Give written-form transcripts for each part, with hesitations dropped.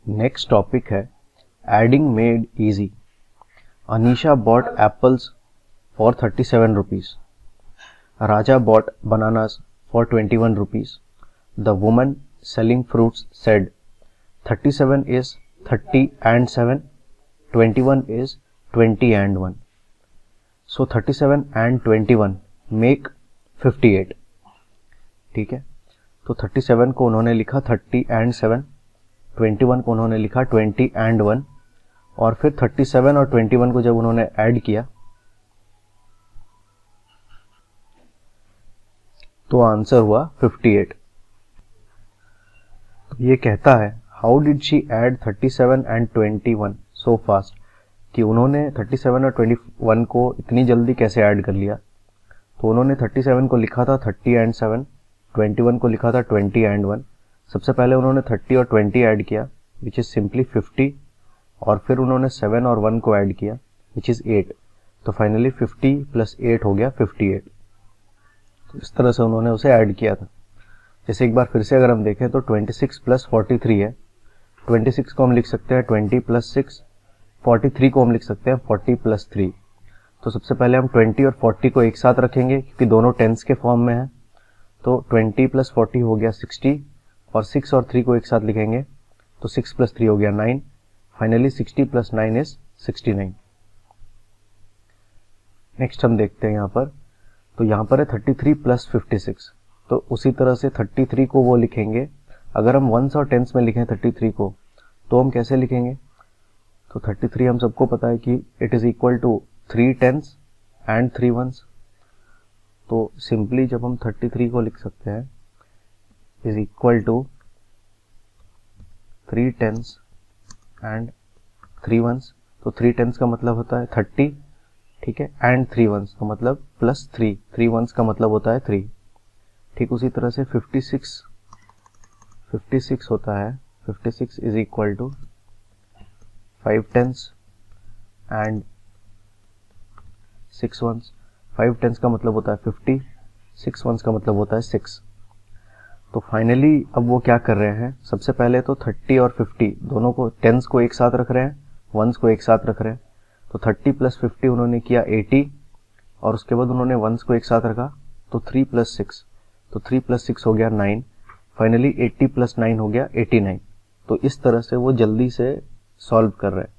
Next topic है adding made easy. Anisha bought apples for 37 rupees. Raja bought bananas for 21 rupees. The woman selling fruits said 37 is 30 and 7, 21 is 20 and 1. So 37 and 21 make 58. ठीक है, तो 37 को उन्होंने लिखा 30 and 7, 21 को उन्होंने लिखा 20 and 1, और फिर 37 और 21 को जब उन्होंने ऐड किया तो आंसर हुआ 58। ये कहता है how did she add 37 and 21 so fast, कि उन्होंने 37 और 21 को इतनी जल्दी कैसे ऐड कर लिया। तो उन्होंने 37 को लिखा था 30 एंड 7, 21 को लिखा था 20 एंड 1। सबसे पहले उन्होंने 30 और 20 ऐड किया विच इज सिंपली 50, और फिर उन्होंने 7 और 1 को ऐड किया विच इज 8। तो फाइनली 50 प्लस 8 हो गया 58। तो इस तरह से उन्होंने उसे ऐड किया था। जैसे एक बार फिर से अगर हम देखें तो 26 प्लस 43 है, 26 को हम लिख सकते हैं 20 प्लस 6, 43 को हम लिख सकते हैं 40 प्लस 3। तो सबसे पहले हम 20 और 40 को एक साथ रखेंगे क्योंकि दोनों टेंस के फॉर्म में है। तो 20 प्लस 40 हो गया 60, और 6 और 3 को एक साथ लिखेंगे तो 6 प्लस 3 हो गया 9। Finally 60 plus 9 is 69। नेक्स्ट हम देखते हैं यहाँ पर, तो यहाँ पर है 33 प्लस 56। तो उसी तरह से 33 को वो लिखेंगे, अगर हम वंस और टेंस में लिखें 33 को तो हम कैसे लिखेंगे। तो 33 हम सबको पता है कि it is equal to 3 tens and 3 ones. तो सिंपली जब हम 33 को लिख सकते हैं is equal to 3 tens and 3 ones. तो 3 टेंस का मतलब होता है 30, ठीक है, एंड 3 वंस का मतलब प्लस 3, 3 वंस का मतलब होता है 3। ठीक उसी तरह से 56 होता है, 56 is equal to 5 tens and 6 ones. 5 tens का मतलब होता है 50, 6 वंस का मतलब होता है 6। तो फाइनली अब वो क्या कर रहे हैं, सबसे पहले तो 30 और 50 दोनों को, टेंस को एक साथ रख रहे हैं, वंस को एक साथ रख रहे हैं। तो 30 प्लस 50 उन्होंने किया 80, और उसके बाद उन्होंने वंस को एक साथ रखा तो 3 प्लस 6, तो 3 प्लस 6 हो गया 9। फाइनली 80 प्लस 9 हो गया 89। तो इस तरह से वो जल्दी से सॉल्व कर रहे हैं।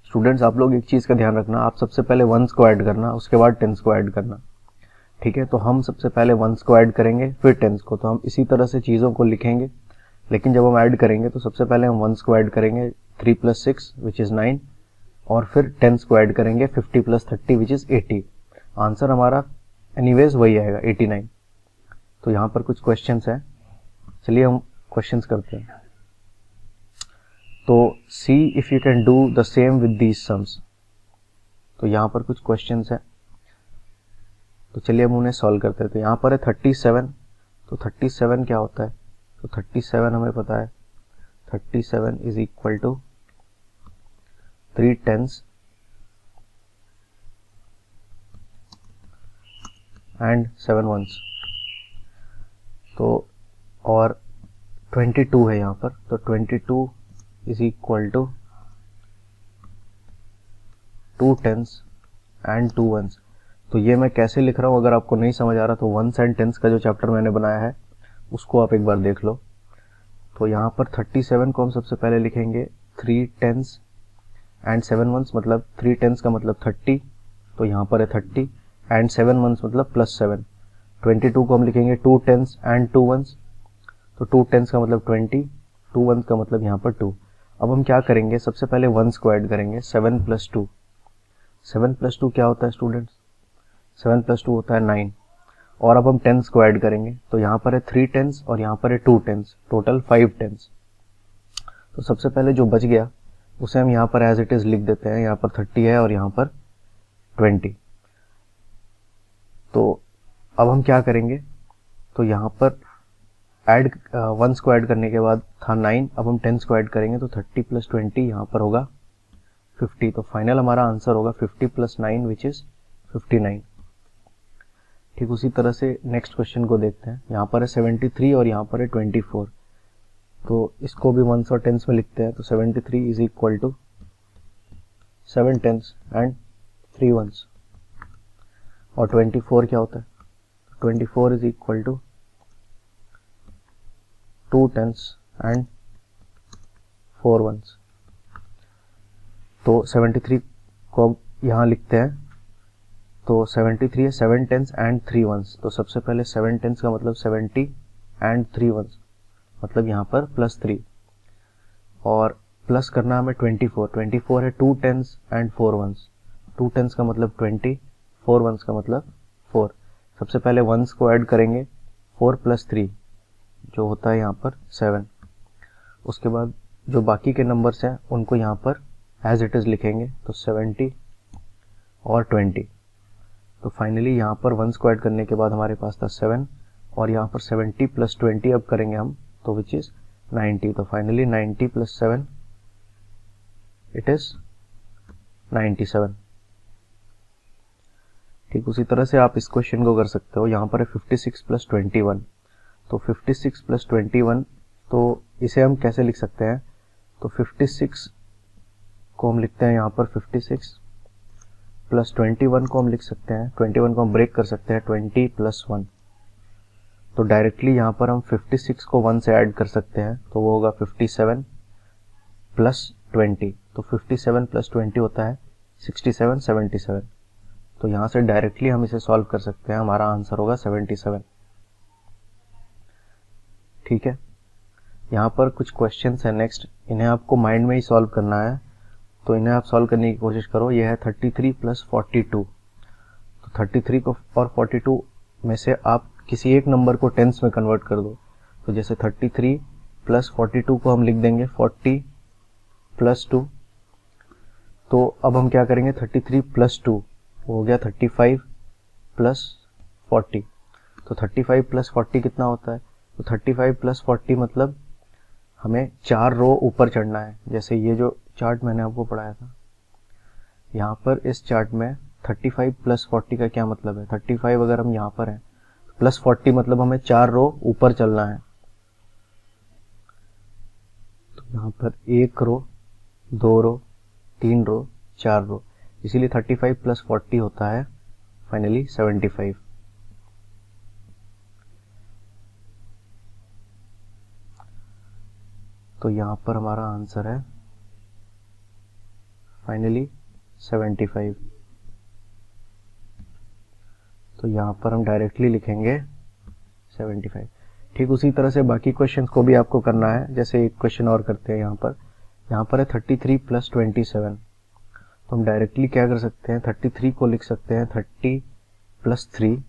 स्टूडेंट्स आप लोग एक चीज़ का ध्यान रखना, आप सबसे पहले वंस को ऐड करना, उसके बाद टेंस को ऐड करना, ठीक है। तो हम सबसे पहले वंस को ऐड करेंगे फिर टेंस को, तो हम इसी तरह से चीज़ों को लिखेंगे। लेकिन जब हम ऐड करेंगे तो सबसे पहले हम वंस को ऐड करेंगे 3 प्लस 6 विच इज़ 9, और फिर टेंस को ऐड करेंगे 50 प्लस 30 विच इज़ 80। आंसर हमारा एनीवेज वही आएगा 89। तो यहाँ पर कुछ क्वेश्चंस हैं, चलिए हम क्वेश्चंस करते हैं। तो see if you can do the same with these sums. तो यहाँ पर कुछ क्वेश्चंस हैं, तो चलिए हम उन्हें सॉल्व करते हैं। तो यहाँ पर है 37। तो 37 क्या होता है, तो 37 हमें पता है 37 is equal to 3 tens and 7 ones. तो और 22 है यहाँ पर, तो 22 is equal to 2 tens and 2 ones. तो ये मैं कैसे लिख रहा हूँ, अगर आपको नहीं समझ आ रहा तो वंस एंड टेंस का जो चैप्टर मैंने बनाया है उसको आप एक बार देख लो। तो यहाँ पर 37 को हम सबसे पहले लिखेंगे 3 टेंस एंड 7 वंस, मतलब 3 टेंस का मतलब 30, तो यहाँ पर है 30, एंड 7 वंस मतलब प्लस 7। 22 को हम लिखेंगे 2 टेंस एंड 2 वंस, तो 2 टेंस का मतलब 20, 2 वंस का मतलब यहाँ पर 2। अब हम क्या करेंगे, सबसे पहले वंस को ऐड करेंगे 7 प्लस 2। 7 प्लस 2 क्या होता है स्टूडेंट्स, 7 प्लस 2 होता है 9। और अब हम टेंस को ऐड करेंगे, तो यहाँ पर है 3 टेंस और यहाँ पर है 2 टेंस, टोटल 5 टेंस। तो सबसे पहले जो बच गया उसे हम यहाँ पर एज इट इज लिख देते हैं, यहाँ पर 30 है और यहाँ पर 20। तो अब हम क्या करेंगे, तो यहाँ पर ऐड वंस को ऐड करने के बाद था 9, अब हम टेंस को ऐड करेंगे तो 30 प्लस 20 यहाँ पर होगा 50। तो फाइनल हमारा आंसर होगा 50 प्लस 9 विच इज 59। ठीक उसी तरह से नेक्स्ट क्वेश्चन को देखते हैं। यहाँ पर है 73 और यहाँ पर है 24। तो इसको भी वंस और टेंस में लिखते हैं। तो 73 is equal to 7 tens and 3 ones. और 24 क्या होता है? 24 is equal to 2 tens and 4 ones. तो 73 को यहाँ लिखते हैं। तो 73 है 7 टेंस एंड 3 वंस। तो सबसे पहले 7 टेंस का मतलब 70 एंड 3 वंस, मतलब यहाँ पर +3, और प्लस करना हमें 24 है 2 टेंस एंड 4 वंस। 2 टेंस का मतलब 20, 4 वंस का मतलब 4। सबसे पहले वंस को ऐड करेंगे, 4 + 3 जो होता है यहाँ पर 7। उसके बाद जो बाकी के नंबर्स हैं उनको यहाँ पर एज इट इज़ लिखेंगे। तो 70 और 20। तो फाइनली यहाँ पर वंस को ऐड करने के बाद हमारे पास था 7, और यहाँ पर 70 + 20 अब करेंगे हम, तो विच इज़ 90। तो फाइनली 90 + 7 इट इज़ 97। ठीक उसी तरह से आप इस क्वेश्चन को कर सकते हो। यहाँ पर है 56 + 21। तो 56 + 21, तो इसे हम कैसे लिख सकते हैं? तो 56 को हम लिखते हैं यहाँ पर 56 + 21 को हम लिख सकते हैं, 21 को हम ब्रेक कर सकते हैं 20 + 1। तो डायरेक्टली यहाँ पर हम 56 को 1 से ऐड कर सकते हैं, तो वो होगा 57 + 20। तो 57 + 20 होता है 67, 77। तो यहाँ से डायरेक्टली हम इसे सॉल्व कर सकते हैं, हमारा आंसर होगा 77। ठीक है, यहाँ पर कुछ क्वेश्चंस हैं नेक्स्ट, इन्हें आपको माइंड में ही सॉल्व करना है। तो इन्हें आप सॉल्व करने की कोशिश करो। यह है 33 + 42। तो 33 को और 42 में से आप किसी एक नंबर को टेंस में कन्वर्ट कर दो। तो जैसे 33 + 42 को हम लिख देंगे 40 + 2। तो अब हम क्या करेंगे, 33 + 2 हो गया 35 + 40। तो 35 + 40 कितना होता है? तो 35 + 40 मतलब हमें 4 रो ऊपर चढ़ना है। जैसे ये जो चार्ट मैंने आपको पढ़ाया था, यहाँ पर इस चार्ट में 35 + 40 का क्या मतलब है? 35 अगर हम यहाँ पर हैं, +40 मतलब हमें 4 रो ऊपर चलना है। तो यहाँ पर 1 रो, 2 रो, 3 रो, 4 रो, इसीलिए 35 + 40 होता है फाइनली 75। तो यहाँ पर हमारा आंसर है फाइनली 75। तो यहाँ पर हम डायरेक्टली लिखेंगे 75। ठीक उसी तरह से बाकी क्वेश्चंस को भी आपको करना है। जैसे एक क्वेश्चन और करते हैं, यहाँ पर है 33 + 27। तो हम डायरेक्टली क्या कर सकते हैं, 33 को लिख सकते हैं 30 + 3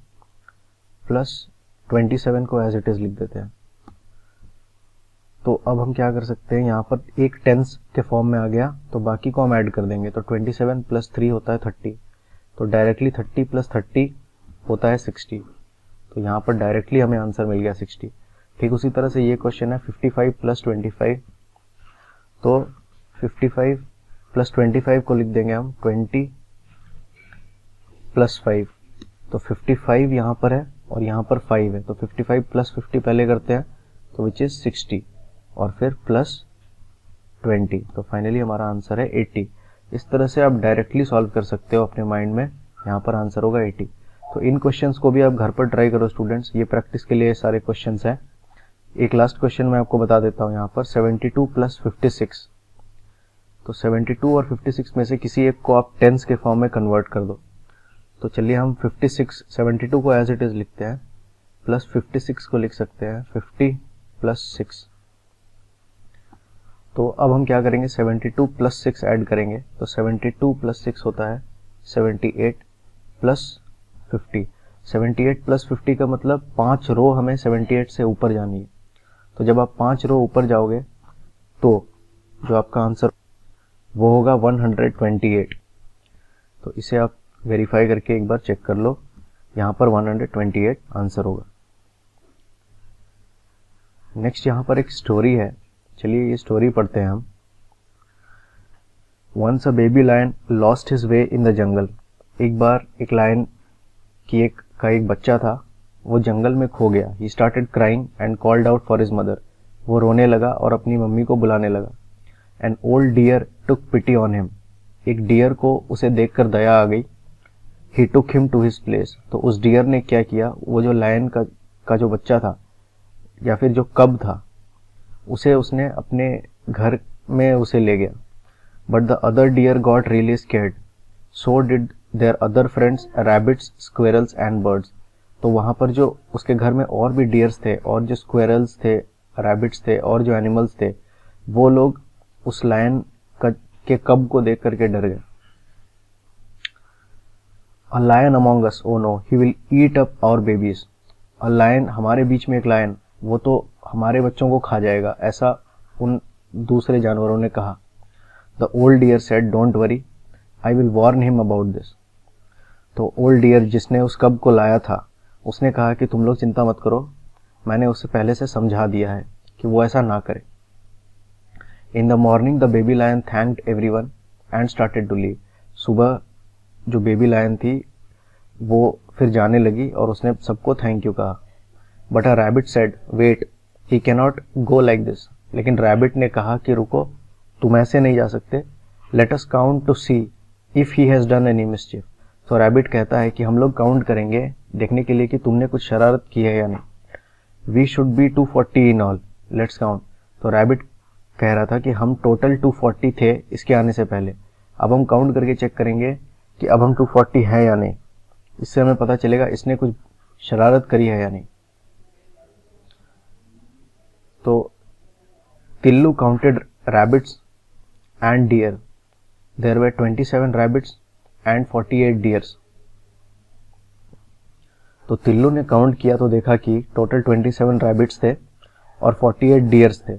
+ 27 को एज इट इज लिख देते हैं। तो अब हम क्या कर सकते हैं, यहाँ पर एक टेंस के फॉर्म में आ गया, तो बाकी को हम ऐड कर देंगे। तो 27 + 3 होता है 30। तो डायरेक्टली 30 + 30 होता है 60। तो यहाँ पर डायरेक्टली हमें आंसर मिल गया 60। ठीक उसी तरह से ये क्वेश्चन है 55 + 25। तो 55 + 25 को लिख देंगे हम 20 + 5। तो 55 यहाँ पर है और यहाँ पर 5 है, तो 55 + 50 पहले करते हैं, तो विच इज 60, और फिर +20। तो फाइनली हमारा आंसर है 80। इस तरह से आप डायरेक्टली सॉल्व कर सकते हो अपने माइंड में। यहाँ पर आंसर होगा 80। तो इन क्वेश्चंस को भी आप घर पर ट्राई करो स्टूडेंट्स, ये प्रैक्टिस के लिए सारे क्वेश्चंस हैं। एक लास्ट क्वेश्चन मैं आपको बता देता हूँ, यहाँ पर 72 + 56। तो 72 और 56 में से किसी एक को आप टेंस के फॉर्म में कन्वर्ट कर दो। तो चलिए हम 72 को एज इट इज लिखते हैं, प्लस 56 को लिख सकते हैं 50 + 6। तो अब हम क्या करेंगे, 72 + 6 ऐड करेंगे। तो 72 + 6 होता है 78 + 50। 78 + 50 का मतलब 5 रो हमें 78 से ऊपर जानी है। तो जब आप 5 रो ऊपर जाओगे तो जो आपका आंसर वो होगा 128। तो इसे आप वेरीफाई करके एक बार चेक कर लो, यहाँ पर 128 आंसर होगा। नेक्स्ट यहाँ पर एक स्टोरी है, चलिए ये स्टोरी पढ़ते हैं हम। Once a baby lion lost his way in the jungle. एक बार एक लायन की एक बच्चा था, वो जंगल में खो गया। He started crying and called out for his mother. वो रोने लगा और अपनी मम्मी को बुलाने लगा। An old deer took pity on him, एक डियर को उसे देखकर दया आ गई। He took him to his place, तो उस डियर ने क्या किया, वो जो लायन का जो बच्चा था या फिर जो कब था उसे उसने अपने घर में उसे ले गया। But the other deer got really scared, so did their other friends rabbits, squirrels and birds. तो वहाँ पर जो उसके घर में और भी डियर्स थे और जो स्क्वेरल्स थे, रैबिट्स थे और जो एनिमल्स थे, वो लोग उस लायन के कब को देख करके डर गए। A lion among us, oh no he will eat up our babies. A lion, हमारे बीच में एक लायन, वो तो हमारे बच्चों को खा जाएगा, ऐसा उन दूसरे जानवरों ने कहा। The old deer said don't worry, I will warn him about this. तो ओल्ड डियर जिसने उस कब को लाया था उसने कहा कि तुम लोग चिंता मत करो, मैंने उसे पहले से समझा दिया है कि वो ऐसा ना करे। In the morning the baby lion thanked everyone and started to leave. सुबह जो बेबी लायन थी वो फिर जाने लगी और उसने सबको थैंक यू कहा। But a rabbit said wait, he can not go like this. लेकिन रैबिट ने कहा कि रुको, तुम ऐसे नहीं जा सकते। Let us count to see if he has done any mischief. तो रैबिट कहता है कि हम लोग काउंट करेंगे देखने के लिए कि तुमने कुछ शरारत की है या नहीं। We should be 240 in all, let's count. तो रैबिट कह रहा था कि हम टोटल 240 थे इसके आने से पहले, अब हम काउंट करके चेक करेंगे कि अब हम 240 है या नहीं। इससे हमें पता चलेगा इसने कुछ शरारत करी है या नहीं। तो Tillu counted rabbits and deer, there were 27 rabbits and 48 deers. तो तिल्लू ने काउंट किया तो देखा कि टोटल 27 रैबिट्स थे और 48 डियर्स थे।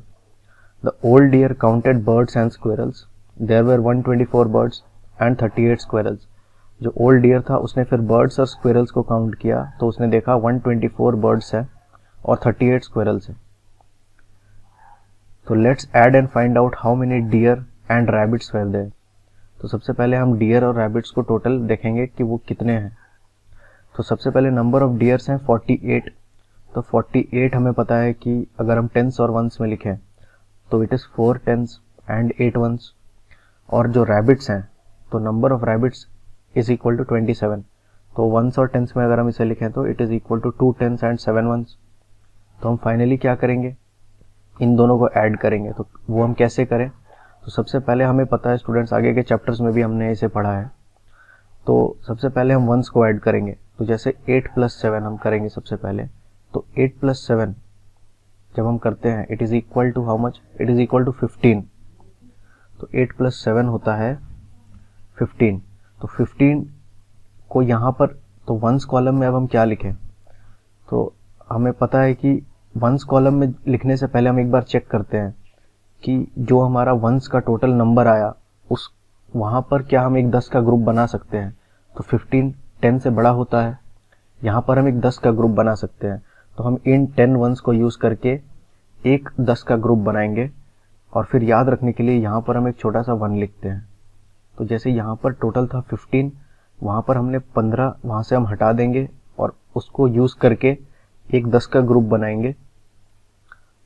The old deer counted birds and squirrels, there were 124 birds and 38 squirrels. जो ओल्ड डियर था उसने फिर बर्ड्स और स्क्वेरल्स को काउंट किया तो उसने देखा 124 बर्ड्स है और 38 स्क्वेरल्स है। तो let's add and find out how many deer and rabbits were there. तो सबसे पहले हम डियर और रैबिट्स को टोटल देखेंगे कि वो कितने हैं। तो सबसे पहले नंबर ऑफ डियर्स हैं 48। तो 48 हमें पता है कि अगर हम टेंस और वंस में लिखें तो it is 4 tens and 8 ones. और जो रैबिट्स हैं तो number of rabbits is equal to 27। तो वंस और टेंस में अगर हम इसे लिखें तो it is equal to 2 tens and 7 ones. तो हम फाइनली क्या करेंगे, इन दोनों को ऐड करेंगे। तो वो हम कैसे करें, तो सबसे पहले हमें पता है स्टूडेंट्स, आगे के चैप्टर्स में भी हमने इसे पढ़ा है। तो सबसे पहले हम वंस को ऐड करेंगे। तो जैसे 8 + 7 हम करेंगे सबसे पहले। तो 8 + 7 जब हम करते हैं it is equal to how much, it is equal to 15। तो 8 + 7 होता है 15। तो 15 को यहाँ पर, तो वंस कॉलम में अब हम क्या लिखें, तो हमें पता है कि वंस कॉलम में लिखने से पहले हम एक बार चेक करते हैं कि जो हमारा वंस का टोटल नंबर आया उस वहाँ पर क्या हम एक 10 का ग्रुप बना सकते हैं। तो 15 10 से बड़ा होता है, यहाँ पर हम एक 10 का ग्रुप बना सकते हैं। तो हम इन 10 वंस को यूज़ करके एक 10 का ग्रुप बनाएंगे और फिर याद रखने के लिए यहाँ पर हम एक छोटा सा 1 लिखते हैं। तो जैसे यहाँ पर टोटल था 15, वहाँ पर हमने 15 वहाँ से हम हटा देंगे और उसको यूज़ करके एक 10 का ग्रुप बनाएंगे।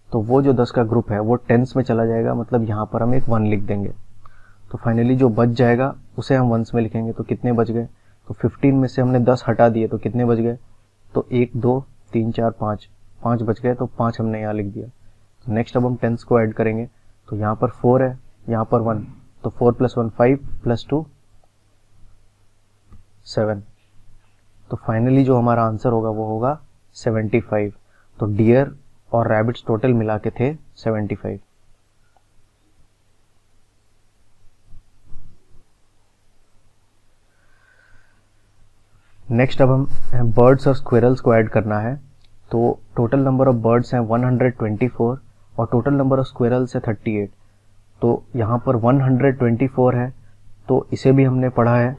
तो वो जो 10 का ग्रुप है वो टेंस में चला जाएगा, मतलब यहाँ पर हम एक 1 लिख देंगे। तो फाइनली जो बच जाएगा उसे हम वंस में लिखेंगे। तो कितने बच गए, तो 15 में से हमने 10 हटा दिए तो कितने बच गए, तो 1 2 3 4 5 बच गए। तो 5 हमने यहाँ लिख दिया। तो नेक्स्ट अब हम टेंस को ऐड करेंगे। तो यहाँ पर 4 है, यहाँ पर 1, तो 4 + 1 5 + 2 7। तो फाइनली जो हमारा आंसर होगा वो होगा 75। तो डियर और रैबिट्स टोटल मिला के थे 75। नेक्स्ट अब हम बर्ड्स और स्क्विरल्स को ऐड करना है। तो टोटल नंबर ऑफ बर्ड्स हैं 124 और टोटल नंबर ऑफ स्क्विरल्स है 38। तो यहाँ पर 124 है, तो इसे भी हमने पढ़ा है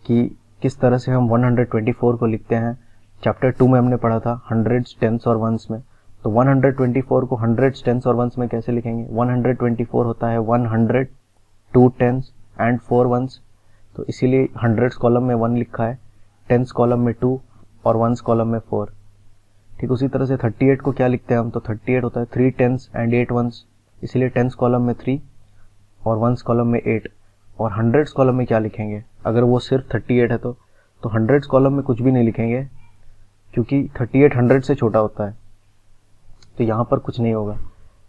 कि किस तरह से हम 124 को लिखते हैं। चैप्टर 2 में हमने पढ़ा था हंड्रेड्स, टेंस और वंस में। तो 124 को हंड्रेड्स, टेंस और वंस में कैसे लिखेंगे, 124 होता है 100, 2 टेंस एंड 4 वंस। तो इसीलिए हंड्रेड्स कॉलम में 1 लिखा है, टेंस कॉलम में 2 और वंस कॉलम में 4। ठीक उसी तरह से 38 को क्या लिखते हैं हम, तो 38 होता है 3 टेंस एंड 8 वंस, इसीलिए टेंस कॉलम में 3 और वंस कॉलम में 8। और हंड्रेड्स कॉलम में क्या लिखेंगे, अगर वो सिर्फ 38 है तो हंड्रेड्स कॉलम में कुछ भी नहीं लिखेंगे, क्योंकि 38 100 से छोटा होता है, तो यहाँ पर कुछ नहीं होगा।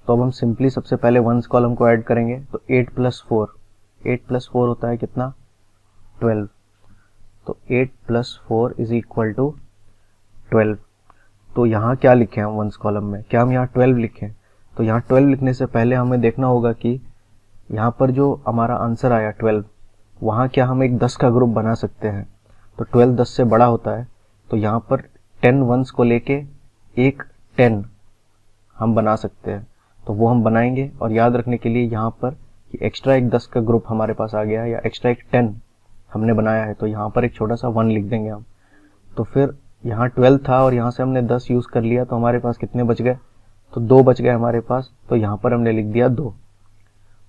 तो अब हम सिंपली सबसे पहले वंस कॉलम को ऐड करेंगे, तो 8 + 4 होता है कितना, 12। तो 8 + 4 = 12। तो यहाँ क्या लिखें हम वंस कॉलम में, क्या हम यहाँ 12 लिखें, तो यहाँ 12 लिखने से पहले हमें देखना होगा कि यहाँ पर जो हमारा आंसर आया 12, वहाँ क्या हम एक 10 का ग्रुप बना सकते हैं। तो 12 10 से बड़ा होता है, तो यहाँ पर 10 वंस को लेके एक 10 हम बना सकते हैं, तो वो हम बनाएंगे। और याद रखने के लिए यहाँ पर कि एक्स्ट्रा एक 10 का ग्रुप हमारे पास आ गया है, या एक्स्ट्रा एक 10 हमने बनाया है, तो यहाँ पर एक छोटा सा 1 लिख देंगे हम। तो फिर यहाँ 12 था और यहाँ से हमने 10 यूज़ कर लिया, तो हमारे पास कितने बच गए, तो 2 बच गए हमारे पास, तो यहाँ पर हमने लिख दिया 2।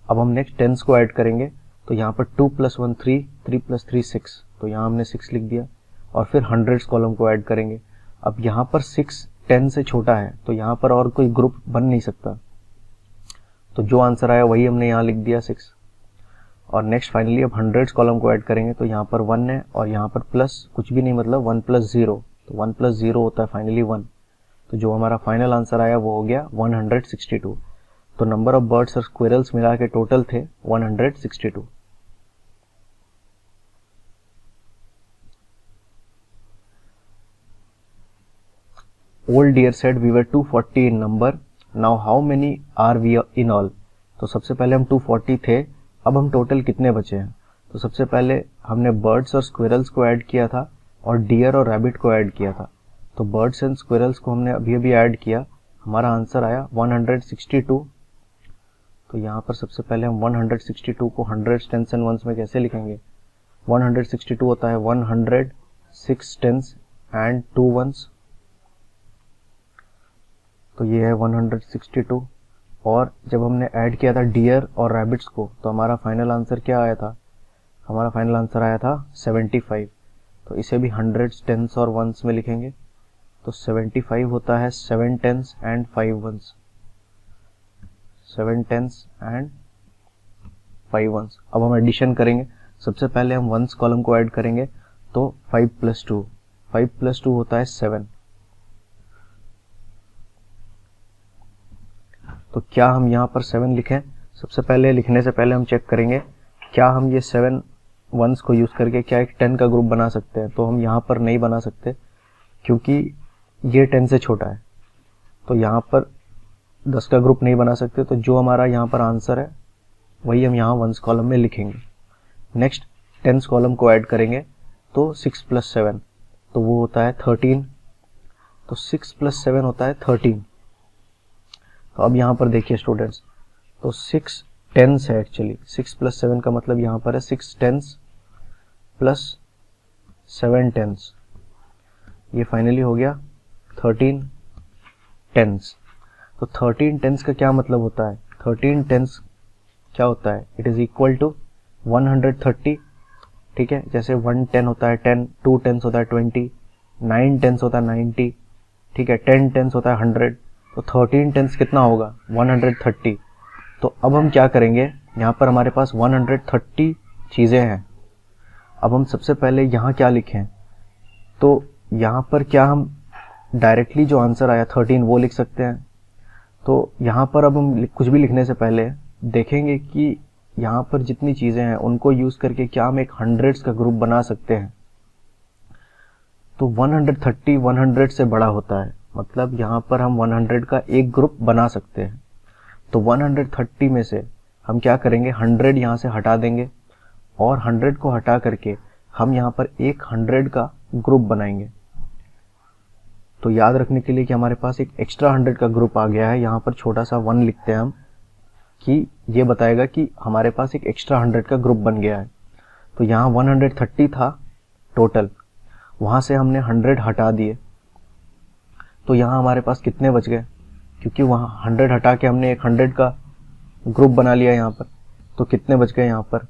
अब हम नेक्स्ट टेंस को ऐड करेंगे, तो यहाँ पर 2 + 1 3, 3 + 3 6, तो यहाँ हमने 6 लिख दिया। और फिर हंड्रेड्स कॉलम को ऐड करेंगे। अब यहाँ पर 6 10 से छोटा है, तो यहाँ पर और कोई ग्रुप बन नहीं सकता, तो जो आंसर आया वही हमने यहाँ लिख दिया 6। और नेक्स्ट फाइनली अब हंड्रेड्स कॉलम को ऐड करेंगे, तो यहाँ पर 1 है और यहाँ पर प्लस कुछ भी नहीं, मतलब 1 + 0, तो 1 + 0 होता है फाइनली 1। तो जो हमारा फाइनल आंसर आया वो हो गया 162। तो नंबर ऑफ बर्ड्स और स्क्विरल्स मिला के टोटल थे 162। Old deer said we were 240 in number. Now how many are we in all? तो सबसे पहले हम 240 थे, अब हम टोटल कितने बचे हैं। तो सबसे पहले हमने बर्ड्स और स्क्विरल्स को ऐड किया था और डियर और रैबिट को ऐड किया था। तो बर्ड्स एंड स्क्विरल्स को हमने अभी अभी ऐड किया, हमारा आंसर आया 162। तो यहाँ पर सबसे पहले हम 162 को हंड्रेड्स टेंस एंड वंस में कैसे लिखेंगे। 162 होता है 100 6 टेंस एंड 2 वंस, तो ये है 162। और जब हमने ऐड किया था डियर और रैबिट्स को, तो हमारा फाइनल आंसर क्या आया था, हमारा फाइनल आंसर आया था 75। तो इसे भी हंड्रेड्स टेंस और वंस में लिखेंगे, तो 75 होता है 7 tens and 5 ones, 7 tens and 5 ones. अब हम एडिशन करेंगे, सबसे पहले हम वंस कॉलम को ऐड करेंगे, तो 5 + 2, 5 + 2 होता है 7। तो क्या हम यहाँ पर 7 लिखें, सबसे पहले लिखने से पहले हम चेक करेंगे क्या हम ये 7 वंस को यूज़ करके क्या एक 10 का ग्रुप बना सकते हैं। तो हम यहाँ पर नहीं बना सकते, क्योंकि ये 10 से छोटा है, तो यहाँ पर 10 का ग्रुप नहीं बना सकते। तो जो हमारा यहाँ पर आंसर है वही हम यहाँ वंस कॉलम में लिखेंगे। नेक्स्ट टेंस कॉलम को ऐड करेंगे, तो 6 + 7, तो वो होता है 13। तो 6 + 7 होता है 13। तो अब यहाँ पर देखिए स्टूडेंट्स, तो 6 टेंस है एक्चुअली, 6 + 7 का मतलब यहाँ पर है 6 टेंस + 7 टेंस, ये फाइनली हो गया 13 टेंस। तो 13 टेंस का क्या मतलब होता है, 13 टेंस क्या होता है, इट इज इक्वल टू 130। ठीक है, जैसे 1 10 होता है 10, 2 टेंस होता है 20, 9 टेंस होता है 90, ठीक है, 10 टेंस होता है 100। तो 13 टेंस कितना होगा, 130। तो अब हम क्या करेंगे, यहाँ पर हमारे पास 130 चीज़ें हैं। अब हम सबसे पहले यहाँ क्या लिखें, तो यहाँ पर क्या हम डायरेक्टली जो आंसर आया 13 वो लिख सकते हैं। तो यहाँ पर अब हम कुछ भी लिखने से पहले देखेंगे कि यहाँ पर जितनी चीज़ें हैं उनको यूज़ करके क्या हम एक हंड्रेड्स का ग्रुप बना सकते हैं। तो 130 100 से बड़ा होता है, मतलब यहाँ पर हम 100 का एक ग्रुप बना सकते हैं। तो 130 में से हम क्या करेंगे, 100 यहाँ से हटा देंगे और 100 को हटा करके हम यहाँ पर एक 100 का ग्रुप बनाएंगे। तो याद रखने के लिए कि हमारे पास एक एक्स्ट्रा 100 का ग्रुप आ गया है, यहाँ पर छोटा सा 1 लिखते हैं हम, कि ये बताएगा कि हमारे पास एक एक्स्ट्रा 100 का ग्रुप बन गया है। तो यहाँ 130 था टोटल, वहाँ से हमने 100 हटा दिए, तो यहाँ हमारे पास कितने बच गए, क्योंकि वहाँ 100 हटा के हमने एक 100 का ग्रुप बना लिया यहाँ पर, तो कितने बच गए यहाँ पर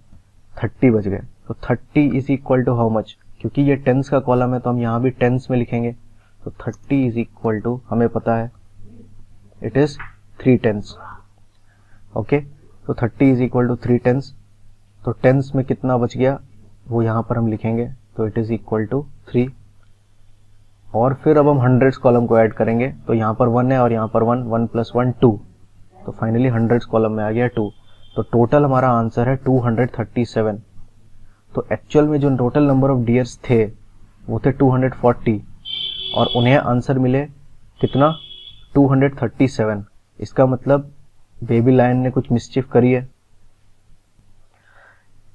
30 बच गए। तो 30 is equal to how much, क्योंकि ये टेंस का कॉलम है तो हम यहाँ भी टेंस में लिखेंगे, तो 30 इज इक्वल टू, हमें पता है इट इज 3 टेंस। ओके, तो 30 इज इक्वल टू 3 टेंस। तो टेंस में कितना बच गया वो यहाँ पर हम लिखेंगे, तो इट इज इक्वल टू 3। और फिर अब हम हंड्रेड्स कॉलम को ऐड करेंगे, तो यहाँ पर 1 है और यहाँ पर 1, 1 + 1 2, तो फाइनली हंड्रेड्स कॉलम में आ गया 2। तो टोटल हमारा आंसर है 237। तो एक्चुअल में जो टोटल नंबर ऑफ डियर्स थे वो थे 240 और उन्हें आंसर मिले कितना, 237। इसका मतलब बेबी लायन ने कुछ मिसचिफ करी है,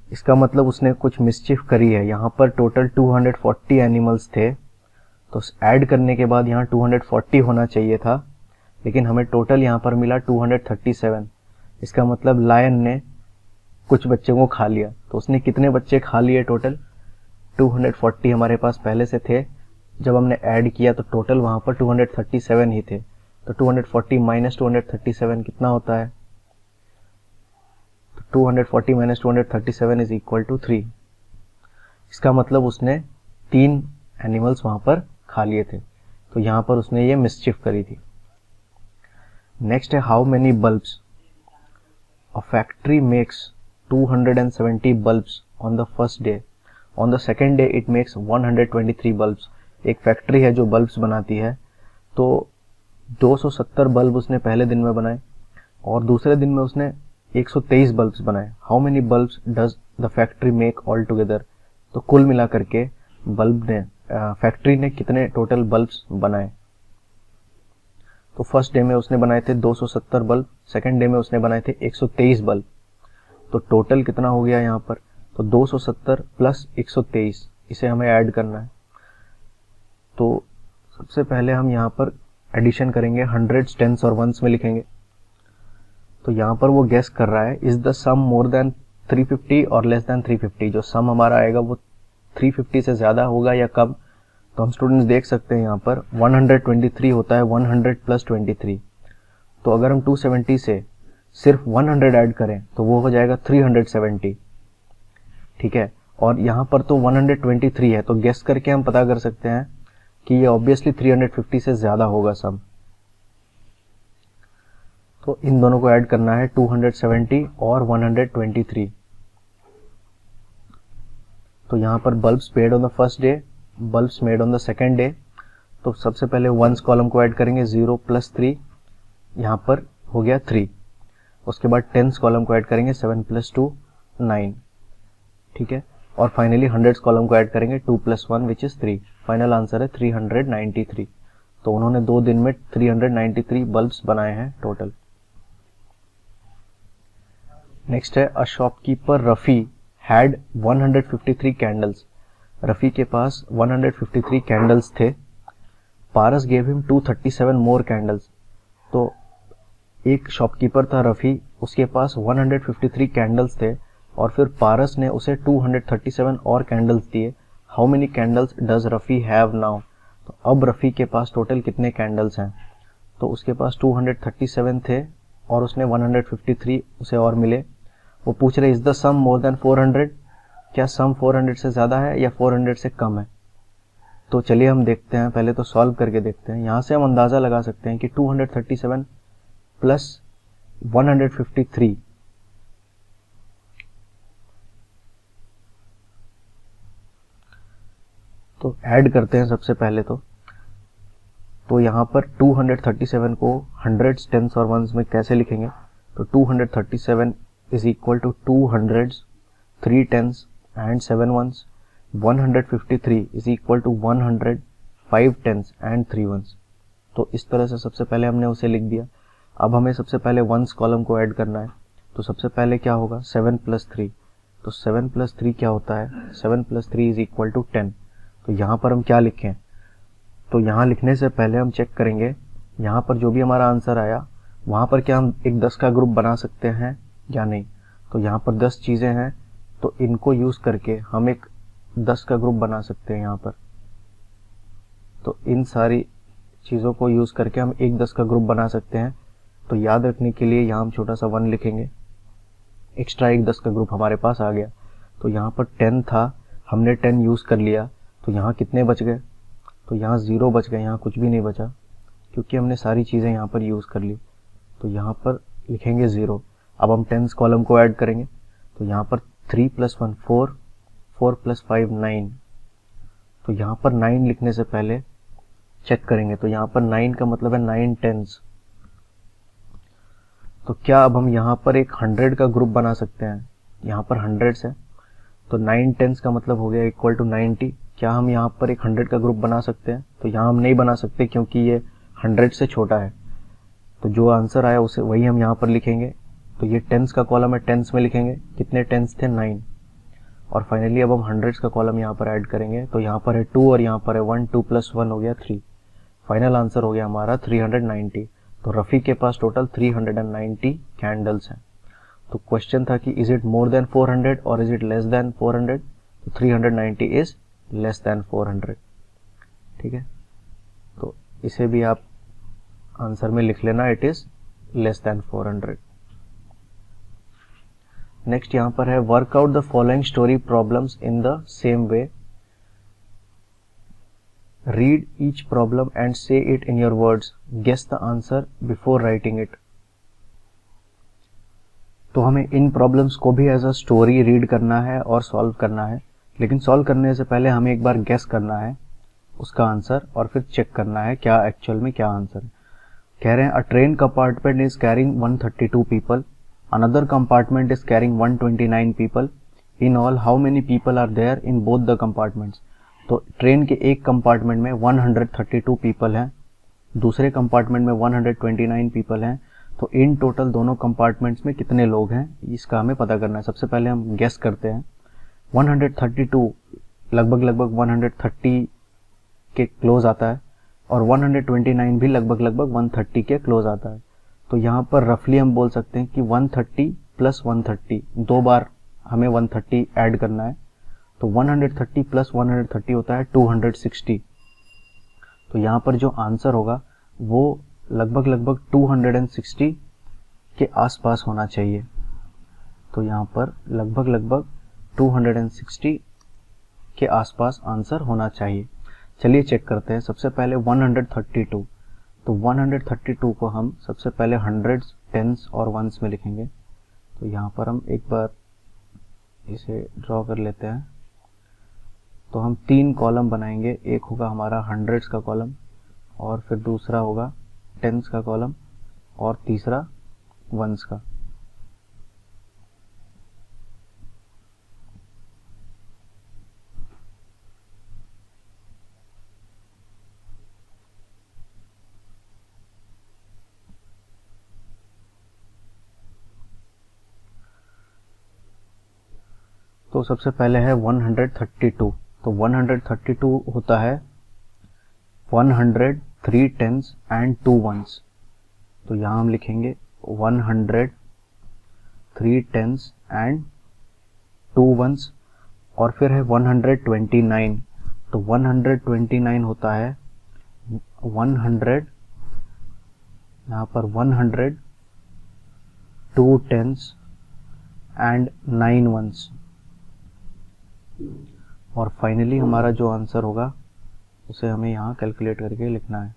इसका मतलब उसने कुछ मिसचिफ करी है। यहाँ पर टोटल 240 एनिमल्स थे, तो ऐड करने के बाद यहाँ 240 होना चाहिए था, लेकिन हमें टोटल यहाँ पर मिला 237। इसका मतलब लायन ने कुछ बच्चों को खा लिया। तो उसने कितने बच्चे खा लिए टोटल, 240 हमारे पास पहले से थे, जब हमने ऐड किया तो टोटल वहाँ पर 237 ही थे। तो 240 माइनस 237 कितना होता है, 240 माइनस 237 इज इक्वल टू 3। इसका मतलब उसने 3 एनिमल्स वहाँ पर खा लिए थे, तो यहाँ पर उसने ये मिसचिफ करी थी। नेक्स्ट है how many bulbs a factory makes 270 bulbs on the first day, on the second day it makes 123 bulbs. एक फैक्ट्री है जो बल्ब्स बनाती है, तो 270 बल्ब उसने पहले दिन में बनाए और दूसरे दिन में उसने 123 बल्ब्स बनाए। How many bulbs does the factory make all together, तो कुल मिला करके बल्ब ने फैक्ट्री ने कितने टोटल बल्ब्स बनाए। तो फर्स्ट डे में उसने बनाए थे 270 बल्ब, सेकेंड डे में उसने बनाए थे 123 बल्ब। तो टोटल कितना हो गया यहाँ पर, तो 270 प्लस 123, इसे हमें ऐड करना है। तो सबसे पहले हम यहाँ पर एडिशन करेंगे, हंड्रेड्स, टेंस और वंस में लिखेंगे। तो यहाँ पर वो गेस कर रहा है is the sum more than 350 और लेस देन 350। जो सम हमारा आएगा वो 350 से ज़्यादा होगा या कम। तो हम स्टूडेंट्स देख सकते हैं यहाँ पर 123 होता है 100 प्लस 23। तो अगर हम 270 से सिर्फ 100 ऐड करें तो वो हो जाएगा 370, ठीक है। और यहाँ पर तो 123 है, तो गेस करके हम पता कर सकते हैं कि ये ऑब्वियसली 350 से ज़्यादा होगा सम। तो इन दोनों को ऐड करना है, 270 और 123। तो यहाँ पर bulbs made on the first day, bulbs made on the second day. तो सबसे पहले वंस कॉलम को ऐड करेंगे, 0 + 3, यहाँ पर हो गया 3। उसके बाद टेंस कॉलम को ऐड करेंगे, 7 + 2 9, ठीक है। और फाइनली हंड्रेड्स कॉलम को ऐड करेंगे, 2 + 1 विच इज 3। फाइनल आंसर है 393। तो उन्होंने 2 दिन में 393 बल्ब्स बनाए हैं टोटल। नेक्स्ट है a shopkeeper Rafi had 153 candles. Rafi के पास 153 कैंडल्स थे। पारस गेव हिम 237 मोर कैंडल्स। तो एक शॉपकीपर था रफ़ी, उसके पास 153 कैंडल्स थे और फिर पारस ने उसे 237 और कैंडल्स दिए। How many candles does Rafi have now, तो अब रफ़ी के पास टोटल कितने कैंडल्स हैं। तो उसके पास 237 थे और उसने 153 उसे और मिले। वो पूछ रहे is the sum more than 400, क्या सम 400 से ज़्यादा है या 400 से कम है। तो चलिए हम देखते हैं, पहले तो सॉल्व करके देखते हैं। यहाँ से हम अंदाज़ा लगा सकते हैं कि 237 प्लस 153, तो ऐड करते हैं सबसे पहले। तो यहाँ पर 237 को हंड्रेड्स, टेंस और वंस में कैसे लिखेंगे, तो 237 is equal to 2 hundreds, 3 tens and 7 ones. 153 is equal to 100, 5 tens and 3 ones. तो इस तरह से सबसे पहले हमने उसे लिख दिया। अब हमें सबसे पहले वंस कॉलम को ऐड करना है। तो सबसे पहले क्या होगा, 7 + 3। तो 7 + 3 क्या होता है, 7 + 3 इज इक्वल टू 10। तो यहाँ पर हम क्या लिखें, तो यहाँ लिखने से पहले हम चेक करेंगे यहाँ पर जो भी हमारा आंसर आया वहाँ पर क्या हम एक 10 का ग्रुप बना सकते हैं या नहीं। तो यहाँ पर 10 चीज़ें हैं, तो इनको यूज़ करके हम एक 10 का ग्रुप बना सकते हैं यहाँ पर। तो इन सारी चीज़ों को यूज़ करके हम एक 10 का ग्रुप बना सकते हैं। तो याद रखने के लिए यहाँ हम छोटा सा 1 लिखेंगे, एक्स्ट्रा एक 10 का ग्रुप हमारे पास आ गया। तो यहाँ पर 10 था, हमने 10 यूज़ कर लिया, तो यहाँ कितने बच गए, तो यहाँ 0 बच गए, यहाँ कुछ भी नहीं बचा क्योंकि हमने सारी चीज़ें यहाँ पर यूज़ कर ली। तो यहाँ पर लिखेंगे 0। अब हम टेंस कॉलम को ऐड करेंगे, तो यहाँ पर 3 + 1 4, 4 + 5 9। तो यहाँ पर 9 लिखने से पहले चेक करेंगे, तो यहाँ पर 9 का मतलब है 9 टेंस। तो क्या अब हम यहाँ पर एक 100 का ग्रुप बना सकते हैं? यहाँ पर 100 है, तो 9 टेंस का मतलब हो गया इक्वल टू 90। क्या हम यहाँ पर एक 100 का ग्रुप बना सकते हैं? तो यहाँ हम नहीं बना सकते क्योंकि ये 100 से छोटा है। तो जो आंसर आया उसे वही हम यहाँ पर लिखेंगे। तो ये टेंस का कॉलम है, टेंस में लिखेंगे। कितने टेंस थे? 9। और फाइनली अब हम 100 का कॉलम यहाँ पर ऐड करेंगे, तो यहाँ पर है 2 और यहाँ पर है 1, 2 + 1 हो गया 3। फाइनल आंसर हो गया हमारा 390। तो रफ़ी के पास टोटल 390 कैंडल्स हैं। तो क्वेश्चन था कि इज इट मोर देन 400 और इज इट लेस देन 400? तो 390 इज लेस देन 400। ठीक है, तो इसे भी आप आंसर में लिख लेना, it is less than 400। Next यहाँ पर है work out the following story problems in the same way, read each problem and say it in your words, guess the answer before writing it. तो हमें इन problems को भी as a story read करना है और सॉल्व करना है, लेकिन सॉल्व करने से पहले हमें एक बार गेस करना है उसका आंसर और फिर चेक करना है क्या एक्चुअल में क्या आंसर है। कह रहे हैं a train compartment is carrying 132 people, another compartment is carrying 129 people, in all how many people are there in both the compartments. तो ट्रेन के एक कंपार्टमेंट में 132 पीपल हैं, दूसरे कंपार्टमेंट में 129 पीपल हैं, तो इन टोटल दोनों कंपार्टमेंट्स में कितने लोग हैं इसका हमें पता करना है। सबसे पहले हम गेस करते हैं। 132 लगभग 130 के क्लोज आता है और 129 भी लगभग 130 के क्लोज आता है। तो यहाँ पर रफली हम बोल सकते हैं कि 130 + 130, 2 बार हमें 130 ऐड करना है। तो 130 + 130 होता है 260। तो यहाँ पर जो आंसर होगा वो लगभग 260 के आसपास होना चाहिए। तो यहाँ पर लगभग 260 के आसपास आंसर होना चाहिए। चलिए चेक करते हैं। सबसे पहले 132, तो 132 को हम सबसे पहले हंड्रेड्स, टेंस और वंस में लिखेंगे। तो यहाँ पर हम एक बार इसे ड्रॉ कर लेते हैं। तो हम 3 कॉलम बनाएंगे, एक होगा हमारा हंड्रेड्स का कॉलम और फिर दूसरा होगा टेंस का कॉलम और तीसरा वंस का। तो सबसे पहले है 132। तो 132 होता है 100, 3 टेंस एंड 2 वंस। तो यहाँ हम लिखेंगे 100, 3 टेंस एंड 2 वंस। और फिर है 129। तो 129 होता है 100, यहाँ पर 100, 2 टेंस एंड 9 वंस। और फाइनली हमारा जो आंसर होगा उसे हमें यहाँ कैलकुलेट करके लिखना है।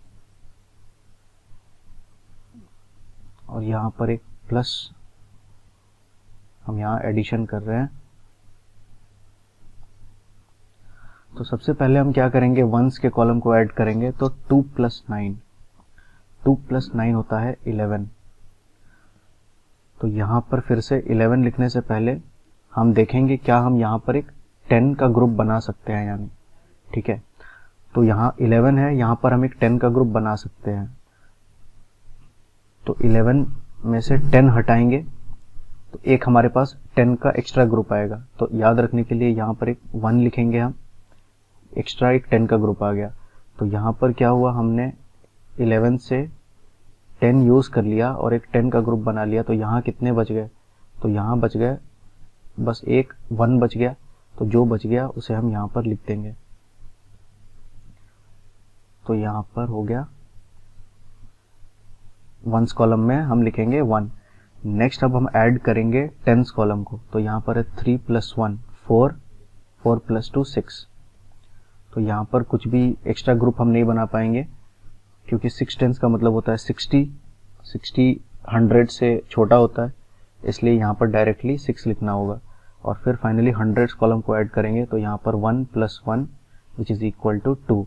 और यहाँ पर एक प्लस हम यहाँ एडिशन कर रहे हैं। तो सबसे पहले हम क्या करेंगे, वंस के कॉलम को ऐड करेंगे। तो 2 + 9, 2 + 9 होता है 11। तो यहाँ पर फिर से 11 लिखने से पहले हम देखेंगे क्या हम यहाँ पर एक 10 का ग्रुप बना सकते हैं यानी। ठीक है, तो यहाँ 11 है, यहाँ पर हम एक 10 का ग्रुप बना सकते हैं। तो 11 में से 10 हटाएंगे तो एक हमारे पास 10 का एक्स्ट्रा ग्रुप आएगा। तो याद रखने के लिए यहाँ पर एक 1 लिखेंगे हम, एक्स्ट्रा एक 10 का ग्रुप आ गया। तो यहाँ पर क्या हुआ, हमने 11 से 10 यूज़ कर लिया और एक 10 का ग्रुप बना लिया। तो यहाँ कितने बच गए, तो यहाँ बच गए बस एक 1 बच गया। तो जो बच गया उसे हम यहाँ पर लिख देंगे। तो यहाँ पर हो गया वंस कॉलम में हम लिखेंगे 1। नेक्स्ट अब हम ऐड करेंगे टेंस कॉलम को। तो यहाँ पर है 3 + 1 4, 4 + 2 6। तो यहाँ पर कुछ भी एक्स्ट्रा ग्रुप हम नहीं बना पाएंगे, क्योंकि 6 टेंस का मतलब होता है 60 100 से छोटा होता है, इसलिए यहाँ पर डायरेक्टली 6 लिखना होगा। और फिर फाइनली हंड्रेड्स कॉलम को ऐड करेंगे, तो यहाँ पर 1 + 1 विच इज इक्वल टू 2।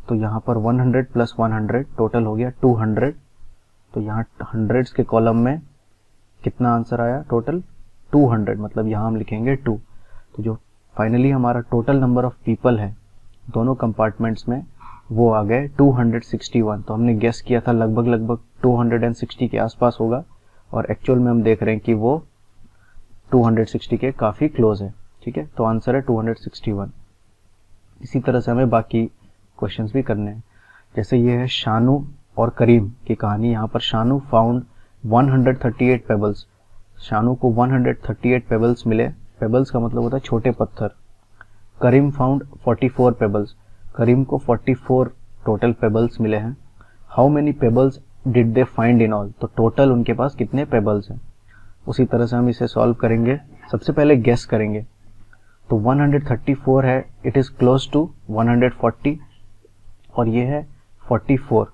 तो यहाँ पर 100 + 100 टोटल हो गया 200। तो यहाँ हंड्रेड्स के कॉलम में कितना आंसर आया टोटल 200, मतलब यहाँ हम लिखेंगे 2। तो जो फाइनली हमारा टोटल नंबर ऑफ पीपल है दोनों कंपार्टमेंट्स में वो आ गए 261। तो हमने गेस किया था लगभग 260 के आसपास होगा, और एक्चुअल में हम देख रहे हैं कि वो 260 के काफ़ी क्लोज है। ठीक है, तो आंसर है 261। इसी तरह से हमें बाकी क्वेश्चंस भी करने हैं। जैसे ये है शानू और करीम की कहानी। यहाँ पर शानू फाउंड 138 पेबल्स। शानू को 138 पेबल्स मिले। पेबल्स का मतलब होता है छोटे पत्थर। करीम फाउंड 44 पेबल्स। करीम को 44 टोटल पेबल्स मिले हैं। How many pebbles did they find in all? तो टोटल उनके पास कितने पेबल्स हैं। उसी तरह से हम इसे सॉल्व करेंगे। सबसे पहले गेस करेंगे, तो 134 है, इट इज क्लोज टू 140, और ये है 44।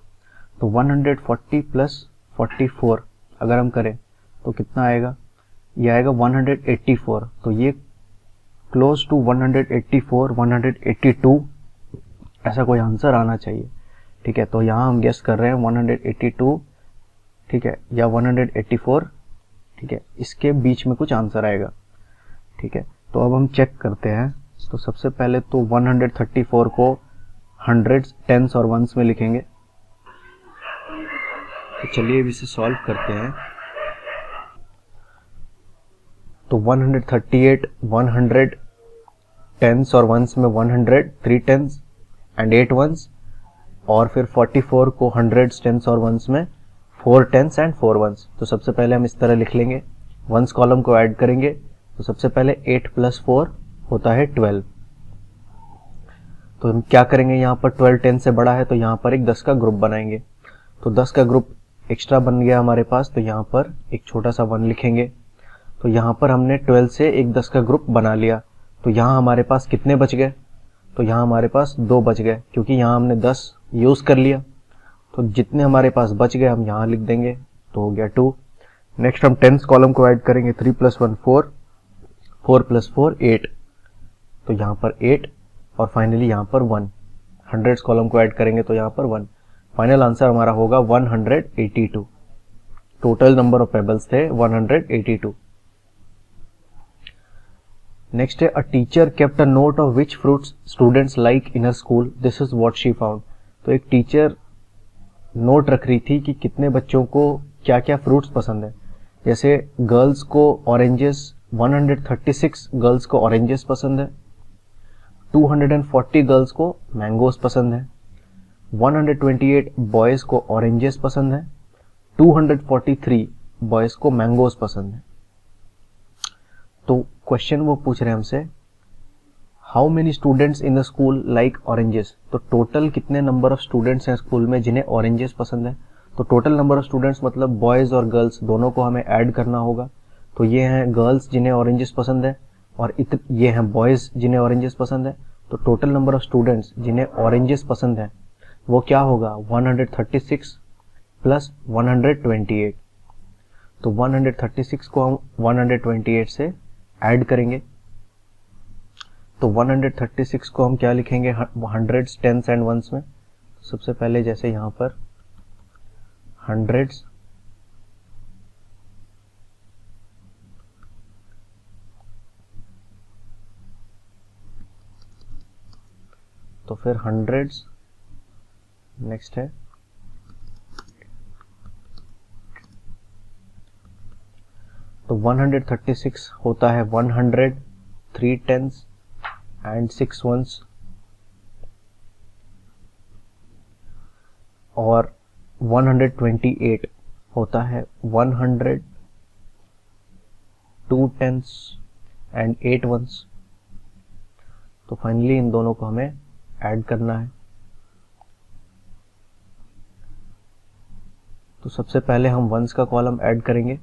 तो 140 + 44 अगर हम करें तो कितना आएगा, ये आएगा 184। तो ये क्लोज टू 184 182 ऐसा कोई आंसर आना चाहिए। ठीक है, तो यहाँ हम गेस कर रहे हैं 182, ठीक है, या 184, ठीक है, इसके बीच में कुछ आंसर आएगा। ठीक है, तो अब हम चेक करते हैं। तो सबसे पहले तो 134 को हंड्रेड्स, टेंस और वंस में लिखेंगे। तो चलिए अब इसे सॉल्व करते हैं। तो 138 100 टेंस और वंस में 100, 3 टेंस एंड 8 वंस, और फिर 44 को हंड्रेड्स, टेंस और वंस में 4 टेंस एंड 4 वंस। तो सबसे पहले हम इस तरह लिख लेंगे, वंस कॉलम को ऐड करेंगे। तो सबसे पहले 8 + 4 होता है 12। तो हम क्या करेंगे, यहाँ पर 12 10 से बड़ा है, तो यहाँ पर एक 10 का ग्रुप बनाएंगे। तो 10 का ग्रुप एक्स्ट्रा बन गया हमारे पास, तो यहाँ पर एक छोटा सा 1 लिखेंगे। तो यहाँ पर हमने 12 से एक 10 का ग्रुप बना लिया। तो यहाँ हमारे पास कितने बच गए, तो यहाँ हमारे पास 2 बच गए, क्योंकि यहाँ हमने 10 यूज कर लिया। तो जितने हमारे पास बच गए हम यहाँ लिख देंगे, तो हो गया 2। नेक्स्ट हम टेंस कॉलम को ऐड करेंगे। 3 + 1 4, 4 + 4 8, तो यहाँ पर 8, और फाइनली यहाँ पर 1। हंड्रेड्स कॉलम को ऐड करेंगे तो यहाँ पर 1। फाइनल आंसर हमारा होगा 182। टोटल नंबर ऑफ पेबल्स थे 182। नेक्स्ट है, a teacher kept a note of which fruits students like in her school, this is what she found. तो एक टीचर नोट रख रही थी कि कितने बच्चों को क्या क्या फ्रूट्स पसंद है। जैसे गर्ल्स को ऑरेंजेस, 136 गर्ल्स को ऑरेंजेस पसंद है, 240 गर्ल्स को मैंगोस पसंद है, 128 बॉयज को ऑरेंजेस पसंद है, 243 बॉयज को मैंगोस पसंद है। तो क्वेश्चन वो पूछ रहे हैं हमसे, how many students in the school like oranges. तो टोटल कितने नंबर ऑफ स्टूडेंट्स हैं स्कूल में जिन्हें ऑरेंजेस पसंद है। तो टोटल नंबर ऑफ स्टूडेंट्स मतलब बॉयज और गर्ल्स दोनों को हमें ऐड करना होगा। तो ये हैं गर्ल्स जिन्हें ऑरेंजेस पसंद है, और ये हैं बॉयज जिन्हें ऑरेंजेस पसंद है। तो टोटल नंबर ऑफ स्टूडेंट्स जिन्हें ऑरेंजेस पसंद है वो क्या होगा, 136 + 128। तो 136 को हम 128 से ऐड करेंगे। तो 136 को हम क्या लिखेंगे, हंड्रेड्स, टेंस एंड वंस में। सबसे पहले जैसे यहाँ पर हंड्रेड्स, तो फिर हंड्रेड्स, नेक्स्ट है तो 136 होता है 100, 3 टेंस एंड 6 वंस, और 128 होता है 100, 2 टेंस एंड 8 वंस। तो फाइनली इन दोनों को हमें ऐड करना है। तो सबसे पहले हम वंस का कॉलम ऐड करेंगे।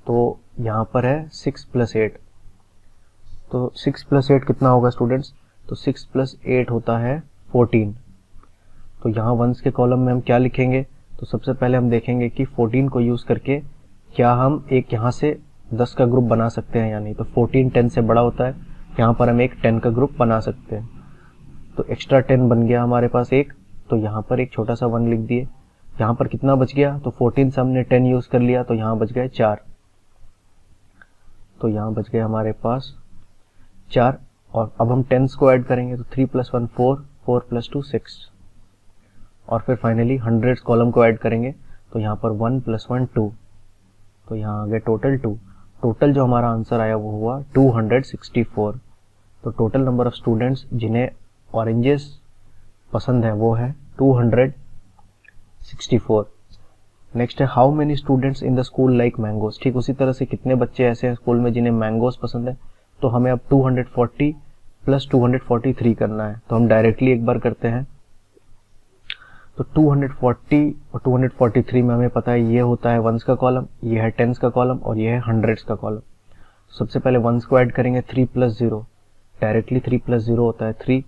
तो यहाँ पर है 6 + 8। तो 6 + 8 कितना होगा स्टूडेंट्स, तो 6 + 8 होता है 14। तो यहाँ वंस के कॉलम में हम क्या लिखेंगे, तो सबसे पहले हम देखेंगे कि 14 को यूज़ करके क्या हम एक यहाँ से 10 का ग्रुप बना सकते हैं या नहीं। तो 14 10 से बड़ा होता है, यहाँ पर हम एक 10 का ग्रुप बना सकते हैं। तो एक्स्ट्रा 10 बन गया हमारे पास एक, तो यहाँ पर एक छोटा सा 1 लिख दिए। यहाँ पर कितना बच गया, तो 14 से हमने 10 यूज़ कर लिया, तो यहाँ बच गए 4। तो यहाँ बच गए हमारे पास 4। और अब हम 10s को ऐड करेंगे, तो 3 + 1 4, 4 + 2 6। और फिर फाइनली 100s कॉलम को ऐड करेंगे, तो यहाँ पर 1 + 1 2। तो यहाँ आ गए टोटल 2। टोटल जो हमारा आंसर आया वो हुआ 264। तो टोटल नंबर ऑफ स्टूडेंट्स जिन्हें ऑरेंजेस पसंद है वो है 264। नेक्स्ट है how many students in the school like mangoes. ठीक उसी तरह से कितने बच्चे ऐसे हैं स्कूल में जिन्हें मैंगोज पसंद है। तो हमें अब 240 + 243 करना है। तो हम डायरेक्टली एक बार करते हैं। तो 240 और 243 में हमें पता है ये होता है वंस का कॉलम, ये है टेंस का कॉलम और ये है हंड्रेड्स का कॉलम। सबसे पहले वंस को ऐड करेंगे 3 + 0, डायरेक्टली 3 + 0 होता है 3।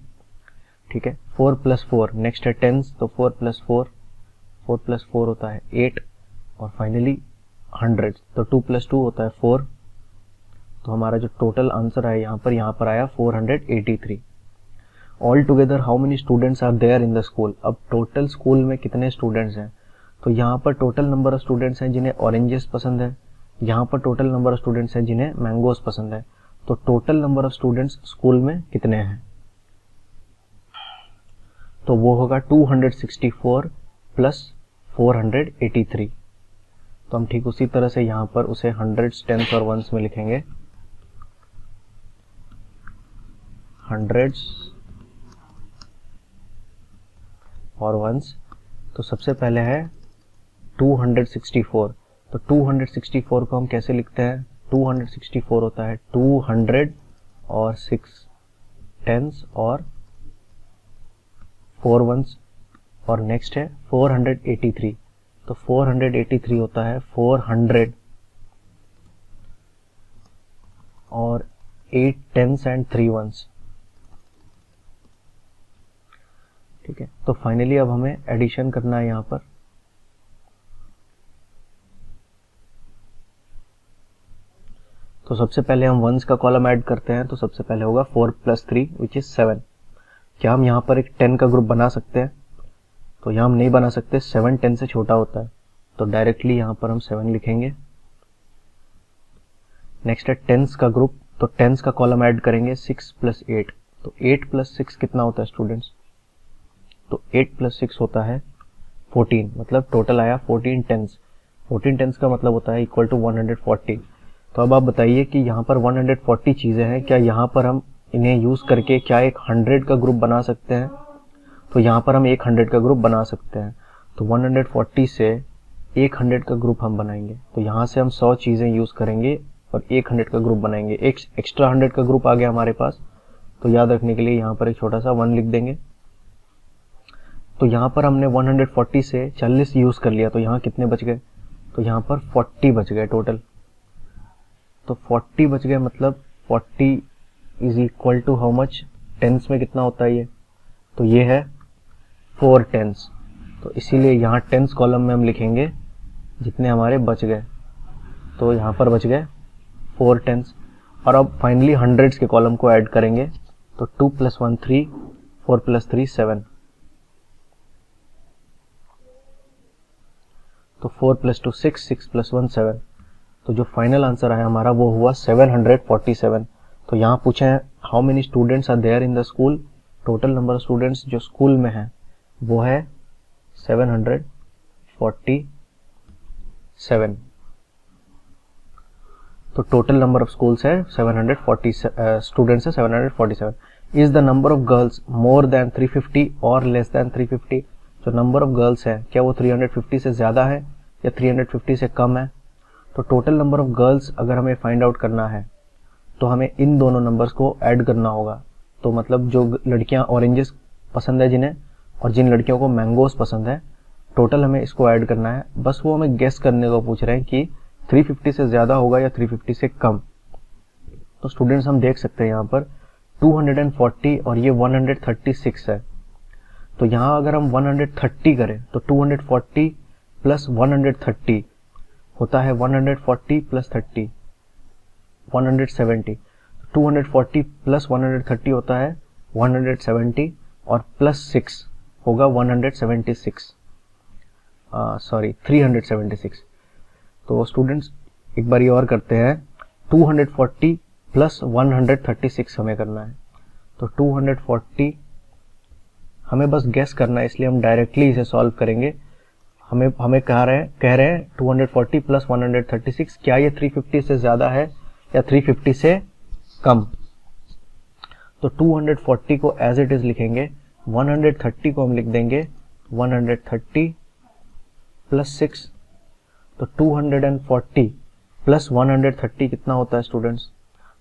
ठीक है, 4 + 4, नेक्स्ट है टेंस, तो 4 + 4, 4 + 4 होता है 8। और फाइनली हंड्रेड्स, तो 2 + 2 होता है 4। तो हमारा जो टोटल आंसर है यहाँ पर आया 483। All together how many students are there in the school. अब टोटल स्कूल में कितने स्टूडेंट्स हैं, तो यहाँ पर टोटल नंबर ऑफ स्टूडेंट्स हैं जिन्हें ऑरेंजेस पसंद है, यहाँ पर टोटल नंबर ऑफ स्टूडेंट्स हैं जिन्हें मैंगोस पसंद है। तो total number of students school में कितने हैं, तो वो होगा 264 + 483। तो हम ठीक उसी तरह से यहाँ पर उसे हंड्रेड्स, टेंस और वंस में लिखेंगे। हंड्रेड्स और वंस। तो सबसे पहले है 264। तो 264 को हम कैसे लिखते हैं, 264 होता है 200 और 6 टेंस और 4 वंस। और नेक्स्ट है 483। तो 483 होता है 400 और 8 टेंस एंड 3 वंस। ठीक है, तो फाइनली अब हमें एडिशन करना है यहाँ पर। तो सबसे पहले हम वंस का कॉलम ऐड करते हैं। तो सबसे पहले होगा 4 + 3 विच इज 7। क्या हम यहाँ पर एक 10 का ग्रुप बना सकते हैं, तो यहाँ हम नहीं बना सकते, 7 10 से छोटा होता है। तो डायरेक्टली यहाँ पर हम 7 लिखेंगे। नेक्स्ट है टेंस का ग्रुप। तो टेंस का कॉलम ऐड करेंगे 6 + 8। तो 8 + 6 कितना होता है स्टूडेंट्स, तो 8 + 6 होता है 14। मतलब टोटल आया 14 टेंस। 14 टेंस का मतलब होता है इक्वल टू 140। तो अब आप बताइए कि यहाँ पर 140 चीज़ें हैं, क्या यहाँ पर हम इन्हें यूज़ करके क्या एक 100 का ग्रुप बना सकते हैं। तो यहाँ पर हम एक 100 का ग्रुप बना सकते हैं। तो 140 से एक 100 का ग्रुप हम बनाएंगे। तो यहाँ से हम 100 चीज़ें यूज़ करेंगे और एक 100 का ग्रुप बनाएंगे। एक एक्स्ट्रा 100 का ग्रुप आ गया हमारे पास। तो याद रखने के लिए यहाँ पर एक छोटा सा 1 लिख देंगे। तो यहाँ पर हमने 140 से 40 यूज़ कर लिया, तो यहाँ कितने बच गए, तो यहाँ पर 40 बच गए टोटल। तो 40 बच गए, मतलब 40 is equal to how much, tens में कितना होता है ये, तो ये है 4 टेंस। तो इसीलिए यहाँ टेंस कॉलम में हम लिखेंगे जितने हमारे बच गए। तो यहाँ पर बच गए 4 टेंस। और अब फाइनली हंड्रेड्स के कॉलम को ऐड करेंगे। तो 2 + 1 3, 4 + 3 7। तो 4 + 2 6, 6 + 1 7। तो जो फाइनल आंसर आया हमारा वो हुआ 747। तो यहाँ पूछे हैं how many students are there in the school. Total number of students जो स्कूल में है वो है 747। तो टोटल नंबर ऑफ स्कूल्स है 740 स्टूडेंट्स है 747। Is the number of girls more than 350 और लेस देन 350। जो नंबर ऑफ गर्ल्स है क्या वो 350 से ज़्यादा है या 350 से कम है। तो टोटल नंबर ऑफ गर्ल्स अगर हमें फाइंड आउट करना है तो हमें इन दोनों नंबर्स को ऐड करना होगा। तो मतलब जो लड़कियां ऑरेंजेस पसंद है जिन्हें, और जिन लड़कियों को मैंगोस पसंद है, टोटल हमें इसको ऐड करना है। बस वो हमें गेस करने को पूछ रहे हैं कि 350 से ज़्यादा होगा या 350 से कम। तो स्टूडेंट्स हम देख सकते हैं यहाँ पर 240 और ये 136 है, तो यहाँ अगर हम 130 करें तो 240 प्लस 130 होता है 140 प्लस 30 170। 240 प्लस 130 होता है 170 और प्लस 6 होगा 176, सॉरी 376। तो स्टूडेंट्स एक बार ये और करते हैं, 240 प्लस 136 हमें करना है। तो 240 हमें बस गेस करना है, इसलिए हम डायरेक्टली इसे सॉल्व करेंगे। हमें कह रहे हैं 240 प्लस 136, क्या ये 350 से ज़्यादा है या 350 से कम। तो 240 को एज इट इज़ लिखेंगे, 130 को हम लिख देंगे 130 प्लस 6। तो 240 प्लस 130 कितना होता है स्टूडेंट्स?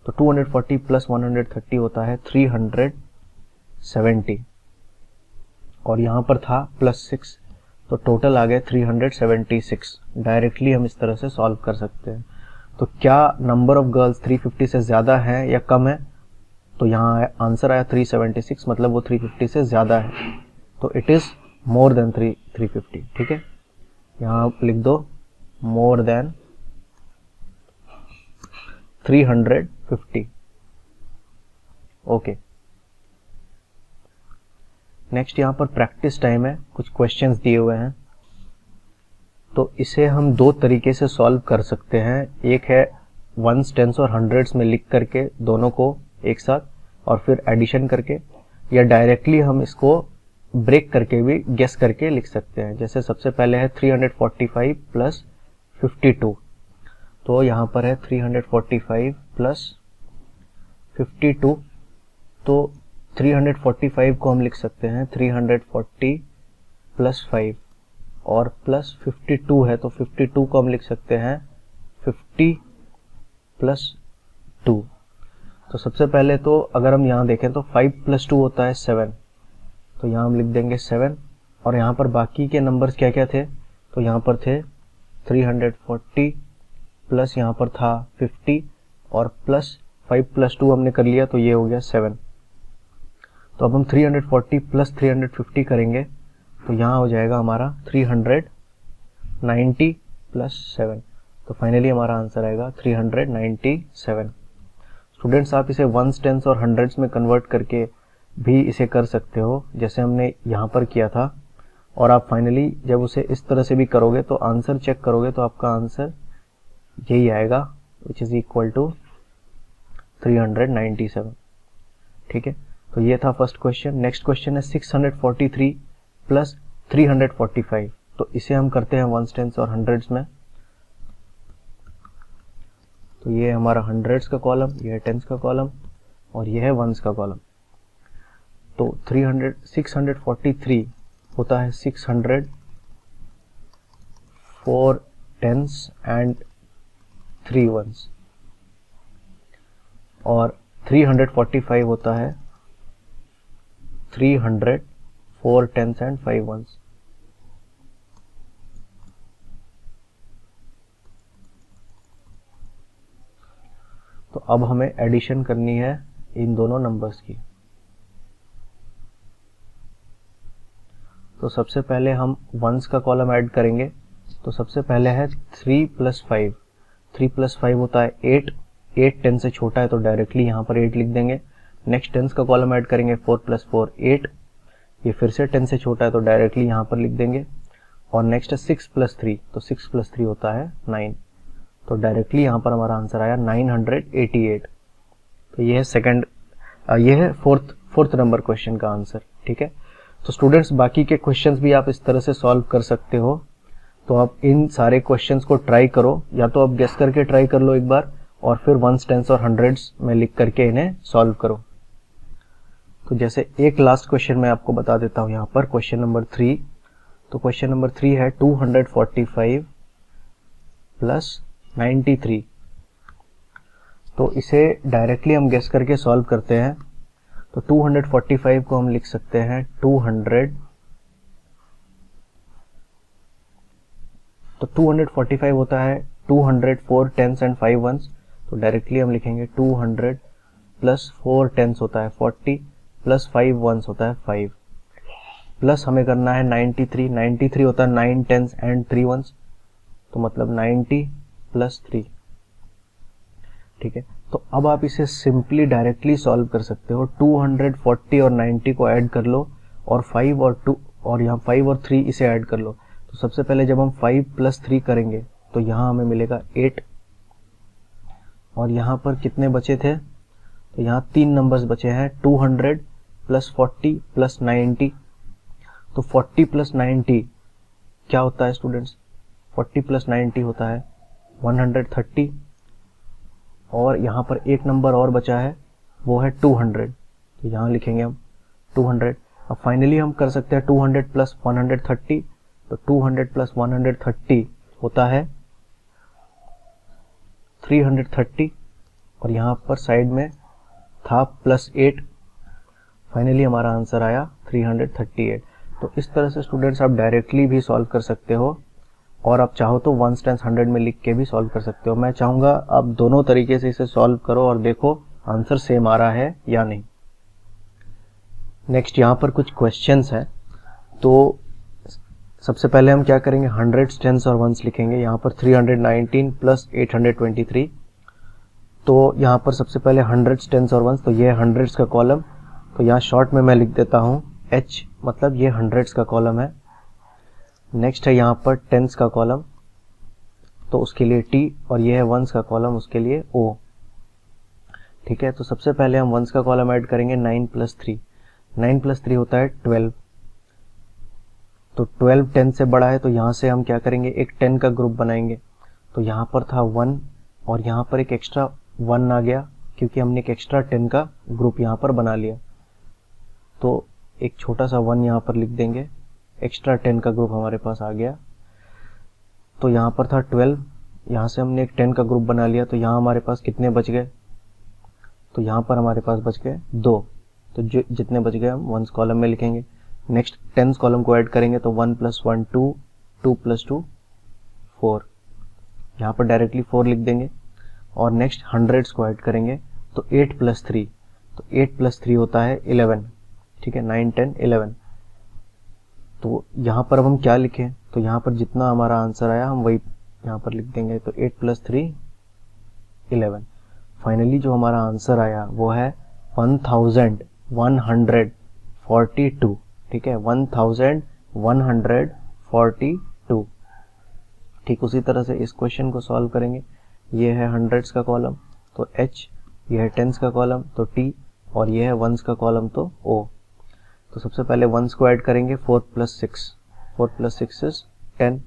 तो 240 प्लस 130 होता है 370, और यहाँ पर था प्लस 6, तो टोटल आ गए 376। डायरेक्टली हम इस तरह से सॉल्व कर सकते हैं। तो क्या नंबर ऑफ गर्ल्स 350 से ज़्यादा है या कम है? तो यहाँ आंसर आया 376, मतलब वो 350 से ज़्यादा है, तो इट इज़ मोर देन 350। ठीक है, यहाँ आप लिख दो मोर देन 350। ओके, नेक्स्ट यहाँ पर प्रैक्टिस टाइम है, कुछ क्वेश्चंस दिए हुए हैं। तो इसे हम दो तरीके से सॉल्व कर सकते हैं। एक है वंस, टेंस और हंड्रेड्स में लिख करके दोनों को एक साथ और फिर एडिशन करके, या डायरेक्टली हम इसको ब्रेक करके भी गेस करके लिख सकते हैं। जैसे सबसे पहले है 345 प्लस 52, तो यहाँ पर है 345 प्लस 52, तो 345 को हम लिख सकते हैं 340 प्लस 5, और प्लस 52 है तो 52 को हम लिख सकते हैं 50 प्लस 2। तो सबसे पहले तो अगर हम यहाँ देखें तो 5 प्लस 2 होता है 7, तो यहाँ हम लिख देंगे 7। और यहाँ पर बाकी के नंबर्स क्या क्या थे? तो यहाँ पर थे 340 प्लस यहाँ पर था 50 और प्लस 5 प्लस 2 हमने कर लिया, तो ये हो गया 7। तो अब हम 340 प्लस 350 करेंगे, तो यहाँ हो जाएगा हमारा 390 प्लस 7। तो फाइनली हमारा आंसर आएगा 397। स्टूडेंट्स, आप इसे वंस, टेंस और हंड्रेड्स में कन्वर्ट करके भी इसे कर सकते हो, जैसे हमने यहाँ पर किया था। और आप फाइनली जब उसे इस तरह से भी करोगे तो आंसर चेक करोगे तो आपका आंसर यही आएगा, विच इज़ इक्वल टू 397। ठीक है, तो ये था फर्स्ट क्वेश्चन। नेक्स्ट क्वेश्चन है 643 प्लस 345, तो इसे हम करते हैं वंस, टेंस और हंड्रेड्स में। तो ये हमारा हंड्रेड्स का कॉलम, ये है टेंस का कॉलम और ये है वंस का कॉलम। तो 643 होता है 600 4 टेंस एंड 3 वंस, और 345 होता है 300 4 टेंस एंड 5 वंस। तो अब हमें एडिशन करनी है इन दोनों नंबर्स की। तो सबसे पहले हम वंस का कॉलम ऐड करेंगे। तो सबसे पहले है 3 प्लस 5। 3 प्लस 5 होता है 8। 8 10 से छोटा है तो डायरेक्टली यहाँ पर 8 लिख देंगे। नेक्स्ट टेंस का कॉलम ऐड करेंगे 4 प्लस 4 8। ये फिर से 10 से छोटा है तो डायरेक्टली यहाँ पर लिख देंगे। और नेक्स्ट है 6 प्लस 3, तो 6 प्लस 3 होता है 9, तो डायरेक्टली यहाँ पर हमारा आंसर आया 988। तो ये है सेकंड, ये है फोर्थ नंबर क्वेश्चन का आंसर। ठीक है, तो स्टूडेंट्स बाकी के क्वेश्चंस भी आप इस तरह से सॉल्व कर सकते हो। तो आप इन सारे क्वेश्चंस को ट्राई करो, या तो आप गेस करके ट्राई कर लो एक बार, और फिर वंस, टेंस और हंड्रेड्स में लिख करके इन्हें सॉल्व करो। तो जैसे एक लास्ट क्वेश्चन मैं आपको बता देता हूँ यहाँ पर, क्वेश्चन नंबर 3। तो क्वेश्चन नंबर 3 है 245 प्लस 93। तो इसे डायरेक्टली हम गेस करके सॉल्व करते हैं। तो 245 को हम लिख सकते हैं 200। तो 245 होता है 200 4 टेंस एंड 5 वंस, तो डायरेक्टली हम लिखेंगे 200 प्लस 4 टेंस होता है 40 प्लस 5 वंस होता है 5 प्लस हमें करना है 93 होता है 9 टेंस एंड 3 वंस, तो मतलब 90 प्लस 3। ठीक है, तो अब आप इसे सिंपली डायरेक्टली सॉल्व कर सकते हो। 240 और 90 को ऐड कर लो और 5 और 2 और यहाँ 5 और 3 इसे ऐड कर लो। तो सबसे पहले जब हम 5 प्लस 3 करेंगे तो यहाँ हमें मिलेगा 8 और यहाँ पर कितने बचे थे, तो यहाँ 3 नंबर्स बचे हैं 200 प्लस 40 प्लस 90। तो 40 प्लस 90 क्या होता है स्टूडेंट्स, 40 प्लस 90 होता है 130 और यहाँ पर एक नंबर और बचा है वो है 200, तो यहाँ लिखेंगे हम 200। अब फाइनली हम कर सकते हैं 200 प्लस 130, तो 200 प्लस 130 होता है 330 और यहाँ पर साइड में था प्लस 8, फाइनली हमारा आंसर आया 338। तो इस तरह से स्टूडेंट्स आप डायरेक्टली भी सॉल्व कर सकते हो और आप चाहो तो 1 टाइम्स 100 में लिख के भी सॉल्व कर सकते हो। मैं चाहूँगा आप दोनों तरीके से इसे सॉल्व करो और देखो आंसर सेम आ रहा है या नहीं। नेक्स्ट यहाँ पर कुछ क्वेश्चंस हैं, तो सबसे पहले हम क्या करेंगे, 100 टेंस और वंस लिखेंगे। यहाँ पर 319 प्लस 823, तो यहाँ पर सबसे पहले 100 टेंस और वंस, तो ये 100 का कॉलम, तो यहाँ शॉर्ट में मैं लिख देता हूँ H, मतलब ये 100 का कॉलम है। नेक्स्ट है यहाँ पर टेंस का कॉलम, तो उसके लिए T और ये है वंस का कॉलम, उसके लिए O। ठीक है, तो सबसे पहले हम वंस का कॉलम ऐड करेंगे 9 प्लस 3, 9 प्लस 3 होता है 12, तो 12 10 से बड़ा है, तो यहाँ से हम क्या करेंगे, एक 10 का ग्रुप बनाएंगे। तो यहाँ पर था 1 और यहाँ पर एक एक्स्ट्रा 1 आ गया क्योंकि हमने एक एक्स्ट्रा 10 का ग्रुप यहाँ पर बना लिया, तो एक छोटा सा 1 यहाँ पर लिख देंगे, एक्स्ट्रा 10 का ग्रुप हमारे पास आ गया। तो यहाँ पर था 12, यहाँ से हमने एक 10 का ग्रुप बना लिया, तो यहाँ हमारे पास कितने बच गए, तो यहाँ पर हमारे पास बच गए 2, तो जो जितने बच गए हम वंस कॉलम में लिखेंगे। नेक्स्ट टेंस कॉलम को ऐड करेंगे, तो 1 प्लस 1 2, 2 प्लस 2 4, यहाँ पर डायरेक्टली 4 लिख देंगे। और नेक्स्ट 100 को ऐड करेंगे, तो 8 प्लस 3, तो 8 प्लस 3 होता है 11। ठीक है, 9 10 11, तो यहाँ पर अब हम क्या लिखें, तो यहाँ पर जितना हमारा आंसर आया हम वही यहाँ पर लिख देंगे, तो 8 प्लस 3 11। फाइनली जो हमारा आंसर आया वो है 1142। ठीक है, 1142। ठीक उसी तरह से इस क्वेश्चन को सॉल्व करेंगे। ये है 100 का कॉलम, तो H, ये है टेंस का कॉलम, तो T, और ये है वंस का कॉलम, तो O। तो सबसे पहले वंस को ऐड करेंगे, 4 प्लस 6, 4 प्लस 6 इज 10।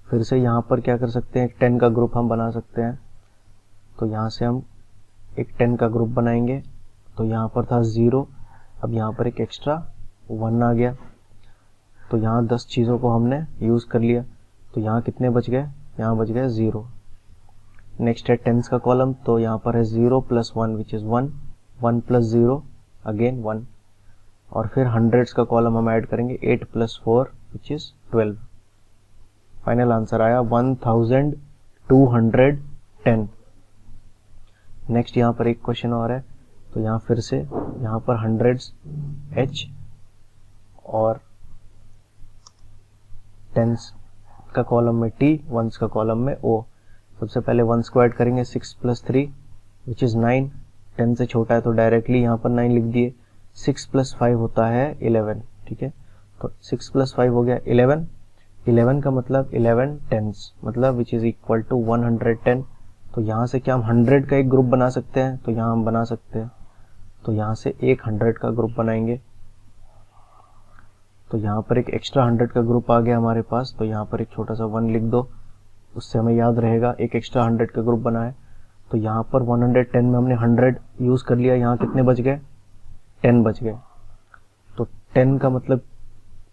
फिर से यहाँ पर क्या कर सकते हैं, एक 10 का ग्रुप हम बना सकते हैं, तो यहाँ से हम एक 10 का ग्रुप बनाएंगे। तो यहाँ पर था 0, अब यहाँ पर एक एक्स्ट्रा 1 आ गया, तो यहाँ 10 चीज़ों को हमने यूज़ कर लिया, तो यहाँ कितने बच गए, यहाँ बच गए 0। नेक्स्ट है टेंस का कॉलम, तो यहाँ पर है 0 plus 1 which is 1, 1 plus 0 again 1, और फिर 100 का कॉलम हम ऐड करेंगे, 8 plus 4 which is 12। Final answer आया 1210। नेक्स्ट यहाँ पर एक क्वेश्चन और है, तो यहाँ फिर से यहाँ पर 100 H और टेंस का कॉलम में T, वंस का कॉलम में O। सबसे पहले वंस को ऐड करेंगे, 6 प्लस 3 विच इज़ 9, 10 से छोटा है तो डायरेक्टली यहाँ पर 9 लिख दिए। 6 प्लस 5 होता है 11। ठीक है, तो 6 प्लस 5 हो गया 11, 11 का मतलब 11 टेंस, मतलब विच इज़ इक्वल टू 110। तो यहाँ से क्या हम 100 का एक ग्रुप बना सकते हैं, तो यहाँ हम बना सकते हैं, तो यहाँ से एक 100 का ग्रुप बनाएंगे, तो यहाँ पर एक एक्स्ट्रा 100 का ग्रुप आ गया हमारे पास, तो यहाँ पर एक छोटा सा 1 लिख दो, उससे हमें याद रहेगा एक एक्स्ट्रा 100 का ग्रुप बना है। तो यहाँ पर 110 में हमने 100 यूज़ कर लिया, यहाँ कितने बच गए, 10 बच गए। तो 10 का मतलब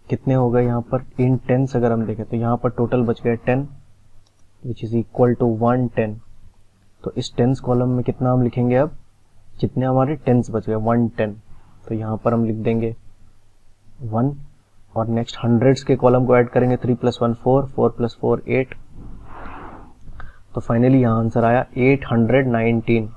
कितने हो गए, यहाँ पर इन टेंस अगर हम देखें तो यहाँ पर टोटल बच गए 10 विच इज़ इक्वल टू 110। तो इस टेंस कॉलम में कितना हम लिखेंगे, अब जितने हमारे टेंस बच गए 110, तो यहाँ पर हम लिख देंगे 1, और नेक्स्ट 100 के कॉलम को ऐड करेंगे, 3 प्लस 1 4, 4 प्लस 4 8। तो फाइनली यहाँ आंसर आया 819।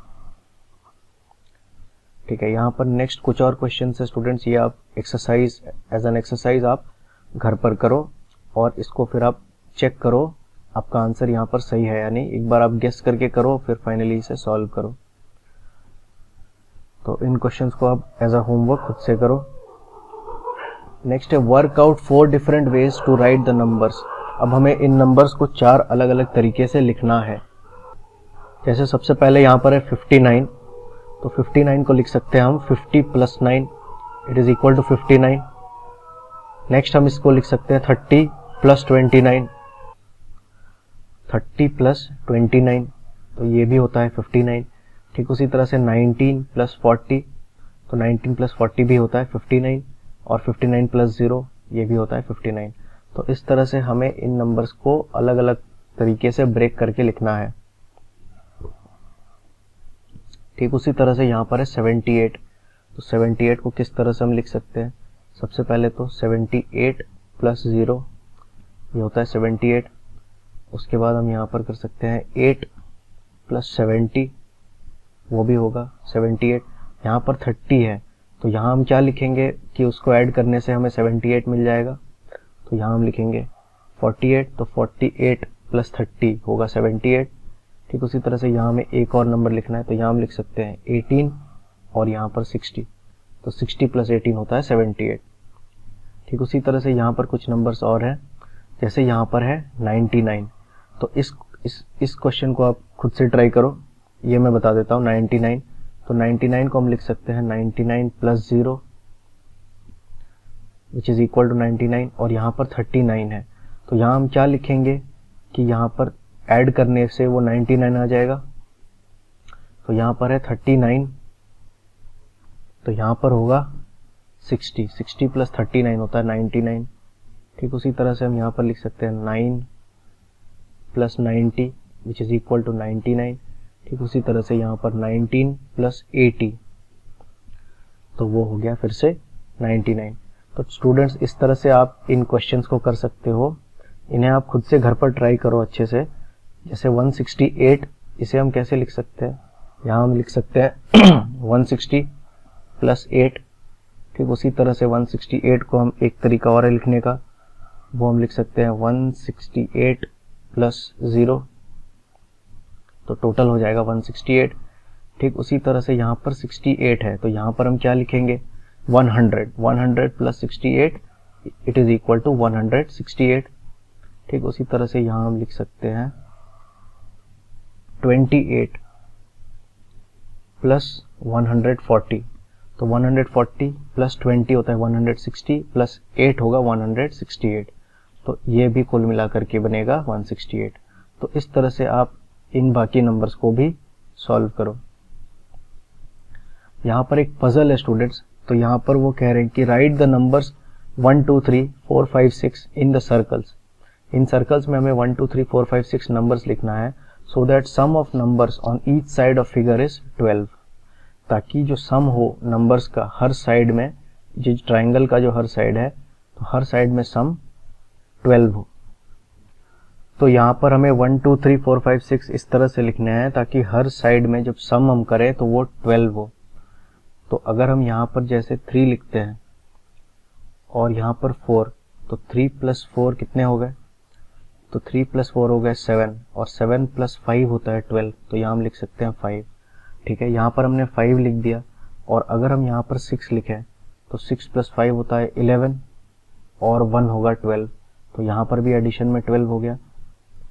ठीक है, यहाँ पर नेक्स्ट कुछ और क्वेश्चन है स्टूडेंट्स, ये आप एक्सरसाइज एज एन एक्सरसाइज आप घर पर करो और इसको फिर आप चेक करो आपका आंसर यहाँ पर सही है या नहीं। एक बार आप गेस करके करो, फिर फाइनली इसे सॉल्व करो। तो इन क्वेश्चंस को आप एज अ होमवर्क खुद से करो। नेक्स्ट है work out 4 different ways to write the numbers. अब हमें इन नंबर्स को 4 अलग अलग तरीके से लिखना है। जैसे सबसे पहले यहाँ पर है 59, तो 59 को लिख सकते हैं हम 50 + 9 it is equal to 59। Next हम इसको लिख सकते हैं 30 + 29, 30 + 29 तो ये भी होता है 59। ठीक उसी तरह से 19 + 40, तो 19 + 40 भी होता है 59, और 59 + 0 ये भी होता है 59। तो इस तरह से हमें इन नंबर्स को अलग अलग तरीके से ब्रेक करके लिखना है। ठीक उसी तरह से यहाँ पर है 78, तो 78 को किस तरह से हम लिख सकते हैं। सबसे पहले तो 78 + 0 ये होता है 78। उसके बाद हम यहाँ पर कर सकते हैं 8 + 70 वो भी होगा 78। यहाँ पर 30 है, तो यहाँ हम क्या लिखेंगे कि उसको ऐड करने से हमें 78 मिल जाएगा। तो यहाँ हम लिखेंगे 48, तो 48 + 30 होगा 78। ठीक उसी तरह से यहाँ हमें एक और नंबर लिखना है, तो यहाँ हम लिख सकते हैं 18 और यहाँ पर 60, तो 60 + 18 होता है 78। ठीक उसी तरह से यहाँ पर कुछ नंबर्स और हैं, जैसे यहाँ पर है 99। तो इस क्वेश्चन को आप खुद से ट्राई करो, ये मैं बता देता हूँ 99। तो 99 को हम लिख सकते हैं 99 + 0 विच इज इक्वल टू 99, और यहाँ पर 39 है। तो यहाँ हम क्या लिखेंगे कि यहाँ पर ऐड करने से वो 99 आ जाएगा। तो यहाँ पर है 39, तो यहाँ पर होगा 60 + 39 होता है 99। ठीक उसी तरह से हम यहाँ पर लिख सकते हैं 9 + 90 विच इज इक्वल टू 99। ठीक उसी तरह से यहाँ पर 19 + 80 तो वो हो गया फिर से 99। तो स्टूडेंट्स इस तरह से आप इन क्वेश्चंस को कर सकते हो, इन्हें आप खुद से घर पर ट्राई करो अच्छे से। जैसे 168 इसे हम कैसे लिख सकते हैं, यहाँ हम लिख सकते हैं 160 + 8। ठीक उसी तरह से 168 को हम एक तरीका और है लिखने का, वो हम लिख सकते हैं 168 + 0, तो टोटल हो जाएगा 168। ठीक उसी तरह से यहाँ पर 68 है, तो यहाँ पर हम क्या लिखेंगे 100 + 68 इट इज इक्वल टू 168। ठीक उसी तरह से यहाँ हम लिख सकते हैं 28 + 140, तो 140 + 20 होता है 160 + 8 होगा 168, तो ये भी कुल मिलाकर के बनेगा 168। तो इस तरह से आप इन बाकी नंबर्स को भी सॉल्व करो। यहाँ पर एक पजल है स्टूडेंट्स, तो यहाँ पर वो कह रहे हैं कि right the numbers 1 2 3 4 5 6 in the circles. In circles में हमें 1 2 3 4 5 6 नंबर्स लिखना है, so that sum of numbers on each side of figure is 12, ताकि जो सम हो नंबर्स का हर साइड में, जिस ट्राइंगल का जो हर साइड है तो हर साइड में सम 12 हो। तो यहाँ पर हमें 1 2 3 4 5 6 इस तरह से लिखने हैं ताकि हर साइड में जब सम हम करें तो वो 12 हो। तो अगर हम यहाँ पर जैसे 3 लिखते हैं और यहाँ पर 4, तो 3 + 4 कितने हो गए, तो 3 + 4 हो गए 7, और 7 + 5 होता है 12, तो यहाँ हम लिख सकते हैं 5। ठीक है, यहाँ पर हमने 5 लिख दिया, और अगर हम यहाँ पर 6 लिखें तो 6 + 5 होता है 11, और 1 होगा 12, तो यहाँ पर भी एडिशन में 12 हो गया।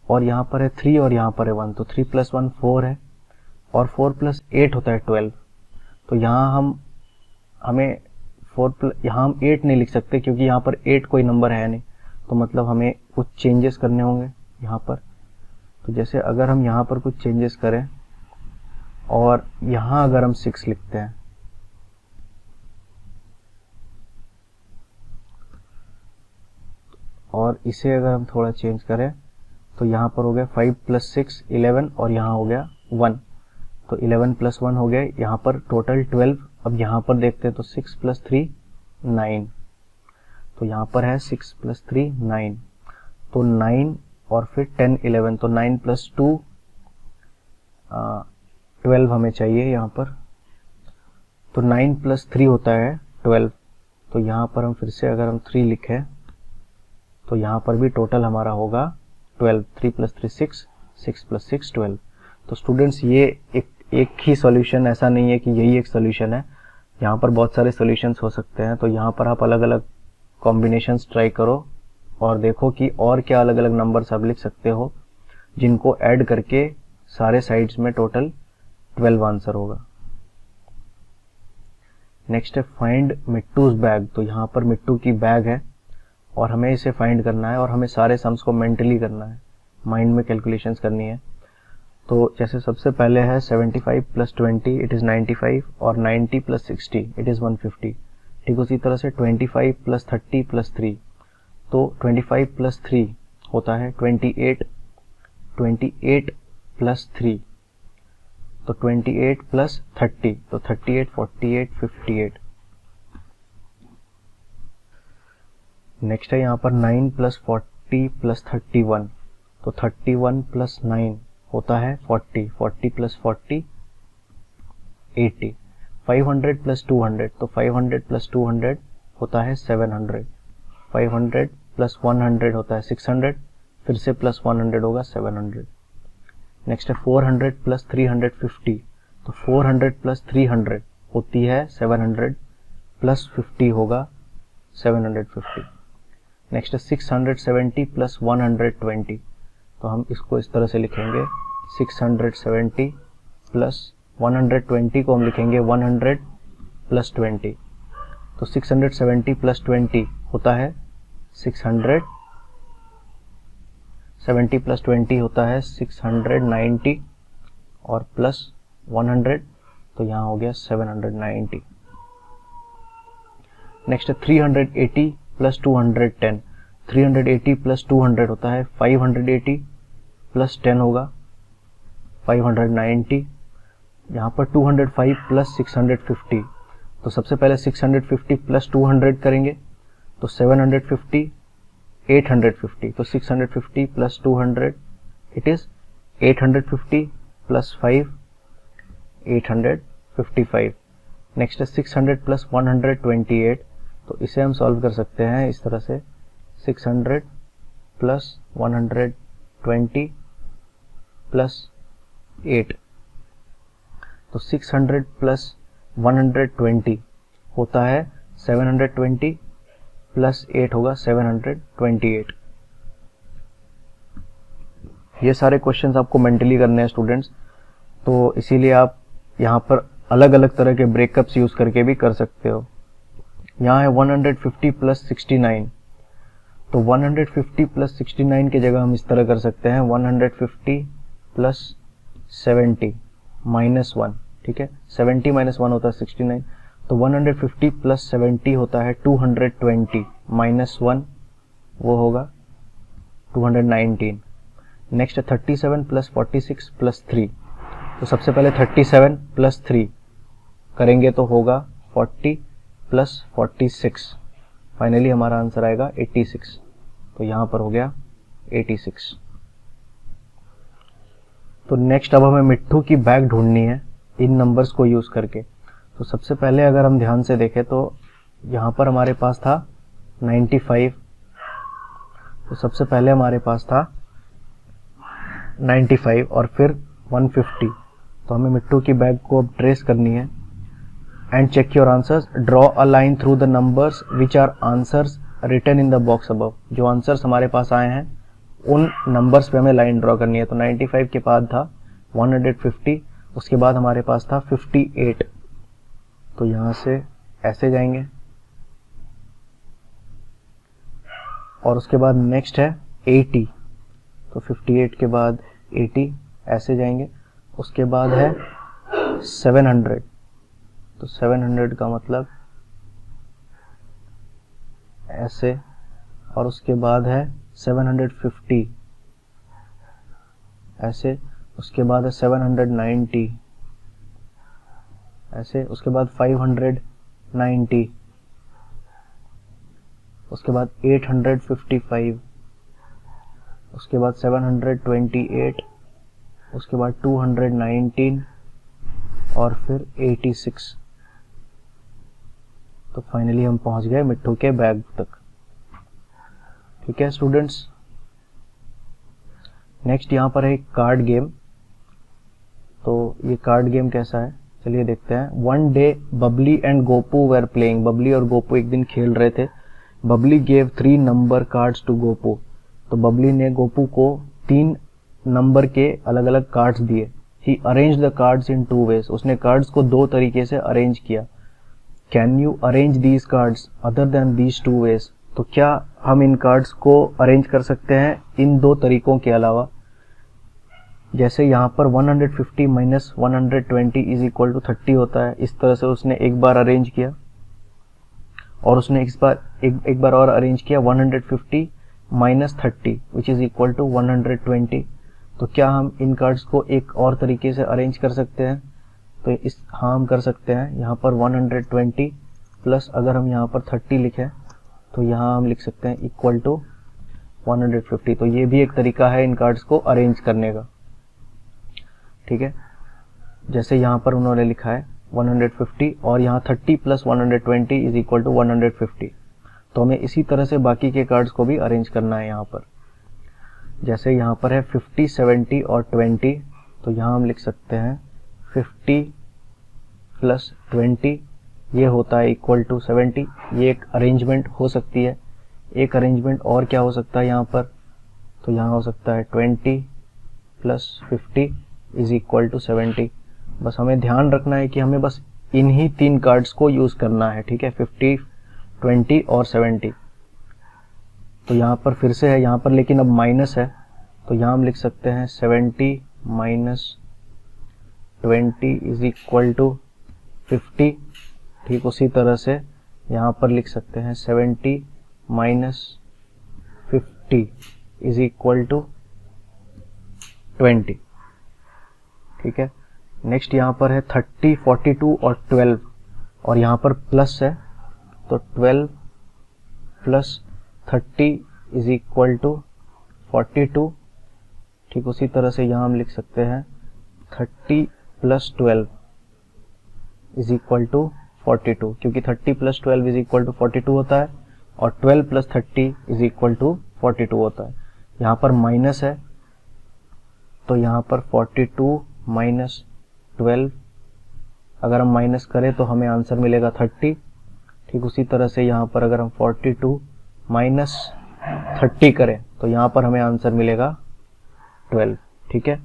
और यहाँ पर है 3 और यहाँ पर है 1, तो 3 + 1 4 है, और 4 + 8 होता है 12। तो यहाँ हमें यहाँ हम 8 नहीं लिख सकते क्योंकि यहाँ पर 8 कोई नंबर है नहीं, तो मतलब हमें कुछ चेंजेस करने होंगे यहाँ पर। तो जैसे अगर हम यहाँ पर कुछ चेंजेस करें और यहाँ अगर हम 6 लिखते हैं, और इसे अगर हम थोड़ा चेंज करें तो यहाँ पर हो गया 5 + 6 11, और यहाँ हो गया 1, तो 11 + 1 हो गया, यहाँ पर टोटल 12। अब यहाँ पर देखते हैं तो 6 + 3 9, तो यहाँ पर है 6 + 3 9, तो 9 और फिर 10 11, तो 9 + 2 12 हमें चाहिए यहाँ पर। तो 9 + 3 होता है 12। तो यहाँ पर हम फिर से अगर हम 3 लिखें तो यहाँ पर भी टोटल हमारा होगा 12। 3 + 3 6, 6 + 6 12। तो स्टूडेंट्स ये एक ही सॉल्यूशन ऐसा नहीं है कि यही एक सॉल्यूशन है, यहाँ पर बहुत सारे सॉल्यूशंस हो सकते हैं। तो यहाँ पर आप अलग अलग कॉम्बिनेशंस ट्राई करो और देखो कि और क्या अलग अलग नंबर्स आप लिख सकते हो जिनको ऐड करके सारे साइड्स में टोटल 12 आंसर होगा। नेक्स्ट है फाइंड मिट्टूज बैग। तो यहाँ पर मिट्टू की बैग है और हमें इसे फाइंड करना है और हमें सारे सम्स को मेंटली करना है, माइंड में कैलकुलेशंस करनी है। तो जैसे सबसे पहले है 75 + 20 इट इज़ 95 और 90 + 60 इट इज़ 150। ठीक उसी तरह से 25 + 30 + 3, तो 25 + 3 होता है 28, 28 + 3 तो 28 + 30 तो 38, 48, 58। नेक्स्ट है यहाँ पर 9 + 40 + 31, तो 31 + 9 होता है 40, 40 + 40 80। 500 + 200, तो 500 + 200 होता है 700। 500 + 100 होता है 600, फिर से +100 होगा 700। नेक्स्ट है 400 + 350, तो 400 + 300 होती है 700, प्लस 50 होगा 750। नेक्स्ट है 670 + 120, तो हम इसको इस तरह से लिखेंगे 670 + 120 को हम लिखेंगे 100 + 20, तो 670 + 20 होता है 600, 70 + 20 होता है 690 और प्लस 100, तो यहाँ हो गया 790। नेक्स्ट है 380 + 210, 380 + 200 होता है 580 + 10 होगा 590। यहाँ पर 205 + 650, तो सबसे पहले 650 + 200 करेंगे तो 750, 850, तो 650 + 200 इट इज 850 + 5 855। नेक्स्ट है 600 + 128, तो इसे हम सॉल्व कर सकते हैं इस तरह से 600 + 120 + 8, तो 600 + 120 होता है 720 + 8 होगा 728। ये सारे क्वेश्चंस आपको मेंटली करने हैं स्टूडेंट्स, तो इसीलिए आप यहाँ पर अलग अलग तरह के ब्रेकअप्स यूज करके भी कर सकते हो। यहाँ है 150 + 69, तो 150 + 69 की जगह हम इस तरह कर सकते हैं 150 + 70 - 1, ठीक है। 70 - 1 होता है 69, तो 150 + 70 होता है 220 - 1 वो होगा 219। नेक्स्ट है 37 + 46 + 3, तो सबसे पहले 37 + 3 करेंगे तो होगा 40 + 46, फाइनली हमारा आंसर आएगा 86, तो यहाँ पर हो गया 86। तो नेक्स्ट अब हमें मिट्ठू की बैग ढूंढनी है इन नंबर्स को यूज करके। तो सबसे पहले अगर हम ध्यान से देखें तो यहाँ पर हमारे पास था 95, तो सबसे पहले हमारे पास था 95 और फिर 150, तो हमें मिट्टू की बैग को अब ट्रेस करनी है। And check your answers, draw a line through the numbers which are answers written in the box above. जो आंसर्स हमारे पास आए हैं उन नंबर्स पे हमें लाइन ड्रॉ करनी है। तो 95 के बाद था 150, उसके बाद हमारे पास था 58, तो यहाँ से ऐसे जाएंगे और उसके बाद नेक्स्ट है 80, तो 58 के बाद 80 ऐसे जाएंगे। उसके बाद है 700, तो 700 का मतलब ऐसे, और उसके बाद है 750 ऐसे, उसके बाद है 790 ऐसे, उसके बाद 590, उसके बाद 855, उसके बाद 728, उसके बाद 219 और फिर 86। तो फाइनली हम पहुंच गए मिट्ठू के बैग तक। ठीक है स्टूडेंट्स, नेक्स्ट यहाँ पर है कार्ड गेम। तो ये कार्ड गेम कैसा है चलिए देखते हैं। One day Babli and Gopu were playing. Babli और गोपू एक दिन खेल रहे थे। Babli gave 3 number cards to Gopu. तो बबली ने गोपू को 3 नंबर के अलग अलग कार्ड्स दिए। He arrange the cards in 2 ways. उसने कार्ड्स को 2 तरीके से अरेंज किया। Can you arrange these cards other than these 2 ways. तो क्या हम इन कार्ड्स को अरेंज कर सकते हैं इन 2 तरीकों के अलावा। जैसे यहाँ पर 150 माइनस 120 इज इक्वल टू 30 होता है। इस तरह से उसने एक बार अरेंज किया और उसने एक बार और अरेंज किया 150 minus 30 which is equal to 120। तो क्या हम इन कार्ड्स को एक और तरीके से अरेंज कर सकते हैं। तो हाँ हम कर सकते हैं। यहाँ पर 120 प्लस अगर हम यहाँ पर 30 लिखें तो यहाँ हम लिख सकते हैं इक्वल टू 150। तो ये भी एक तरीका है इन कार्ड्स को अरेंज करने का। ठीक है, जैसे यहाँ पर उन्होंने लिखा है 150 और यहाँ 30 प्लस 120 इज इक्वल टू 150। तो हमें इसी तरह से बाकी के कार्ड्स को भी अरेंज करना है यहाँ पर। जैसे यहाँ पर है 50, 70 और 20। तो यहाँ हम लिख सकते हैं 50 प्लस 20 ये होता है इक्वल टू 70। ये एक अरेंजमेंट हो सकती है। एक अरेंजमेंट और क्या हो सकता है यहाँ पर। तो यहाँ हो सकता है 20 प्लस 50 इज इक्वल टू 70। बस हमें ध्यान रखना है कि हमें बस इन्हीं 3 कार्ड्स को यूज करना है। ठीक है, 50, 20 और 70। तो यहाँ पर फिर से है यहाँ पर, लेकिन अब माइनस है। तो यहाँ हम लिख सकते हैं 70 माइनस 20 इज इक्वल टू 50। ठीक उसी तरह से यहाँ पर लिख सकते हैं 70 माइनस 50 इज इक्वल टू 20। ठीक है, नेक्स्ट यहाँ पर है 30, 42 और 12 और यहाँ पर प्लस है। तो 12 प्लस 30 इज इक्वल टू 42। ठीक उसी तरह से यहाँ हम लिख सकते हैं 30 प्लस 12 इज इक्वल टू 42, क्योंकि 30 प्लस 12 इज इक्वल टू 42 होता है और 12 प्लस 30 इज इक्वल टू 42 होता है। यहाँ पर माइनस है तो यहाँ पर 42 माइनस 12 अगर हम माइनस करें तो हमें आंसर मिलेगा 30। ठीक उसी तरह से यहाँ पर अगर हम 42 माइनस 30 करें तो यहाँ पर हमें आंसर मिलेगा 12। ठीक है,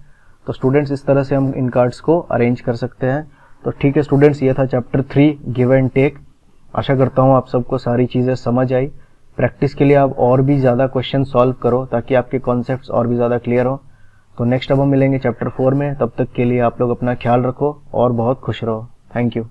तो स्टूडेंट्स इस तरह से हम इन कार्ड्स को अरेंज कर सकते हैं। तो ठीक है स्टूडेंट्स, ये था चैप्टर 3 गिव एंड टेक। आशा करता हूँ आप सबको सारी चीज़ें समझ आई। प्रैक्टिस के लिए आप और भी ज़्यादा क्वेश्चन सॉल्व करो ताकि आपके कॉन्सेप्ट्स और भी ज़्यादा क्लियर हो। तो नेक्स्ट अब हम मिलेंगे चैप्टर 4 में। तब तक के लिए आप लोग अपना ख्याल रखो और बहुत खुश रहो। Thank you.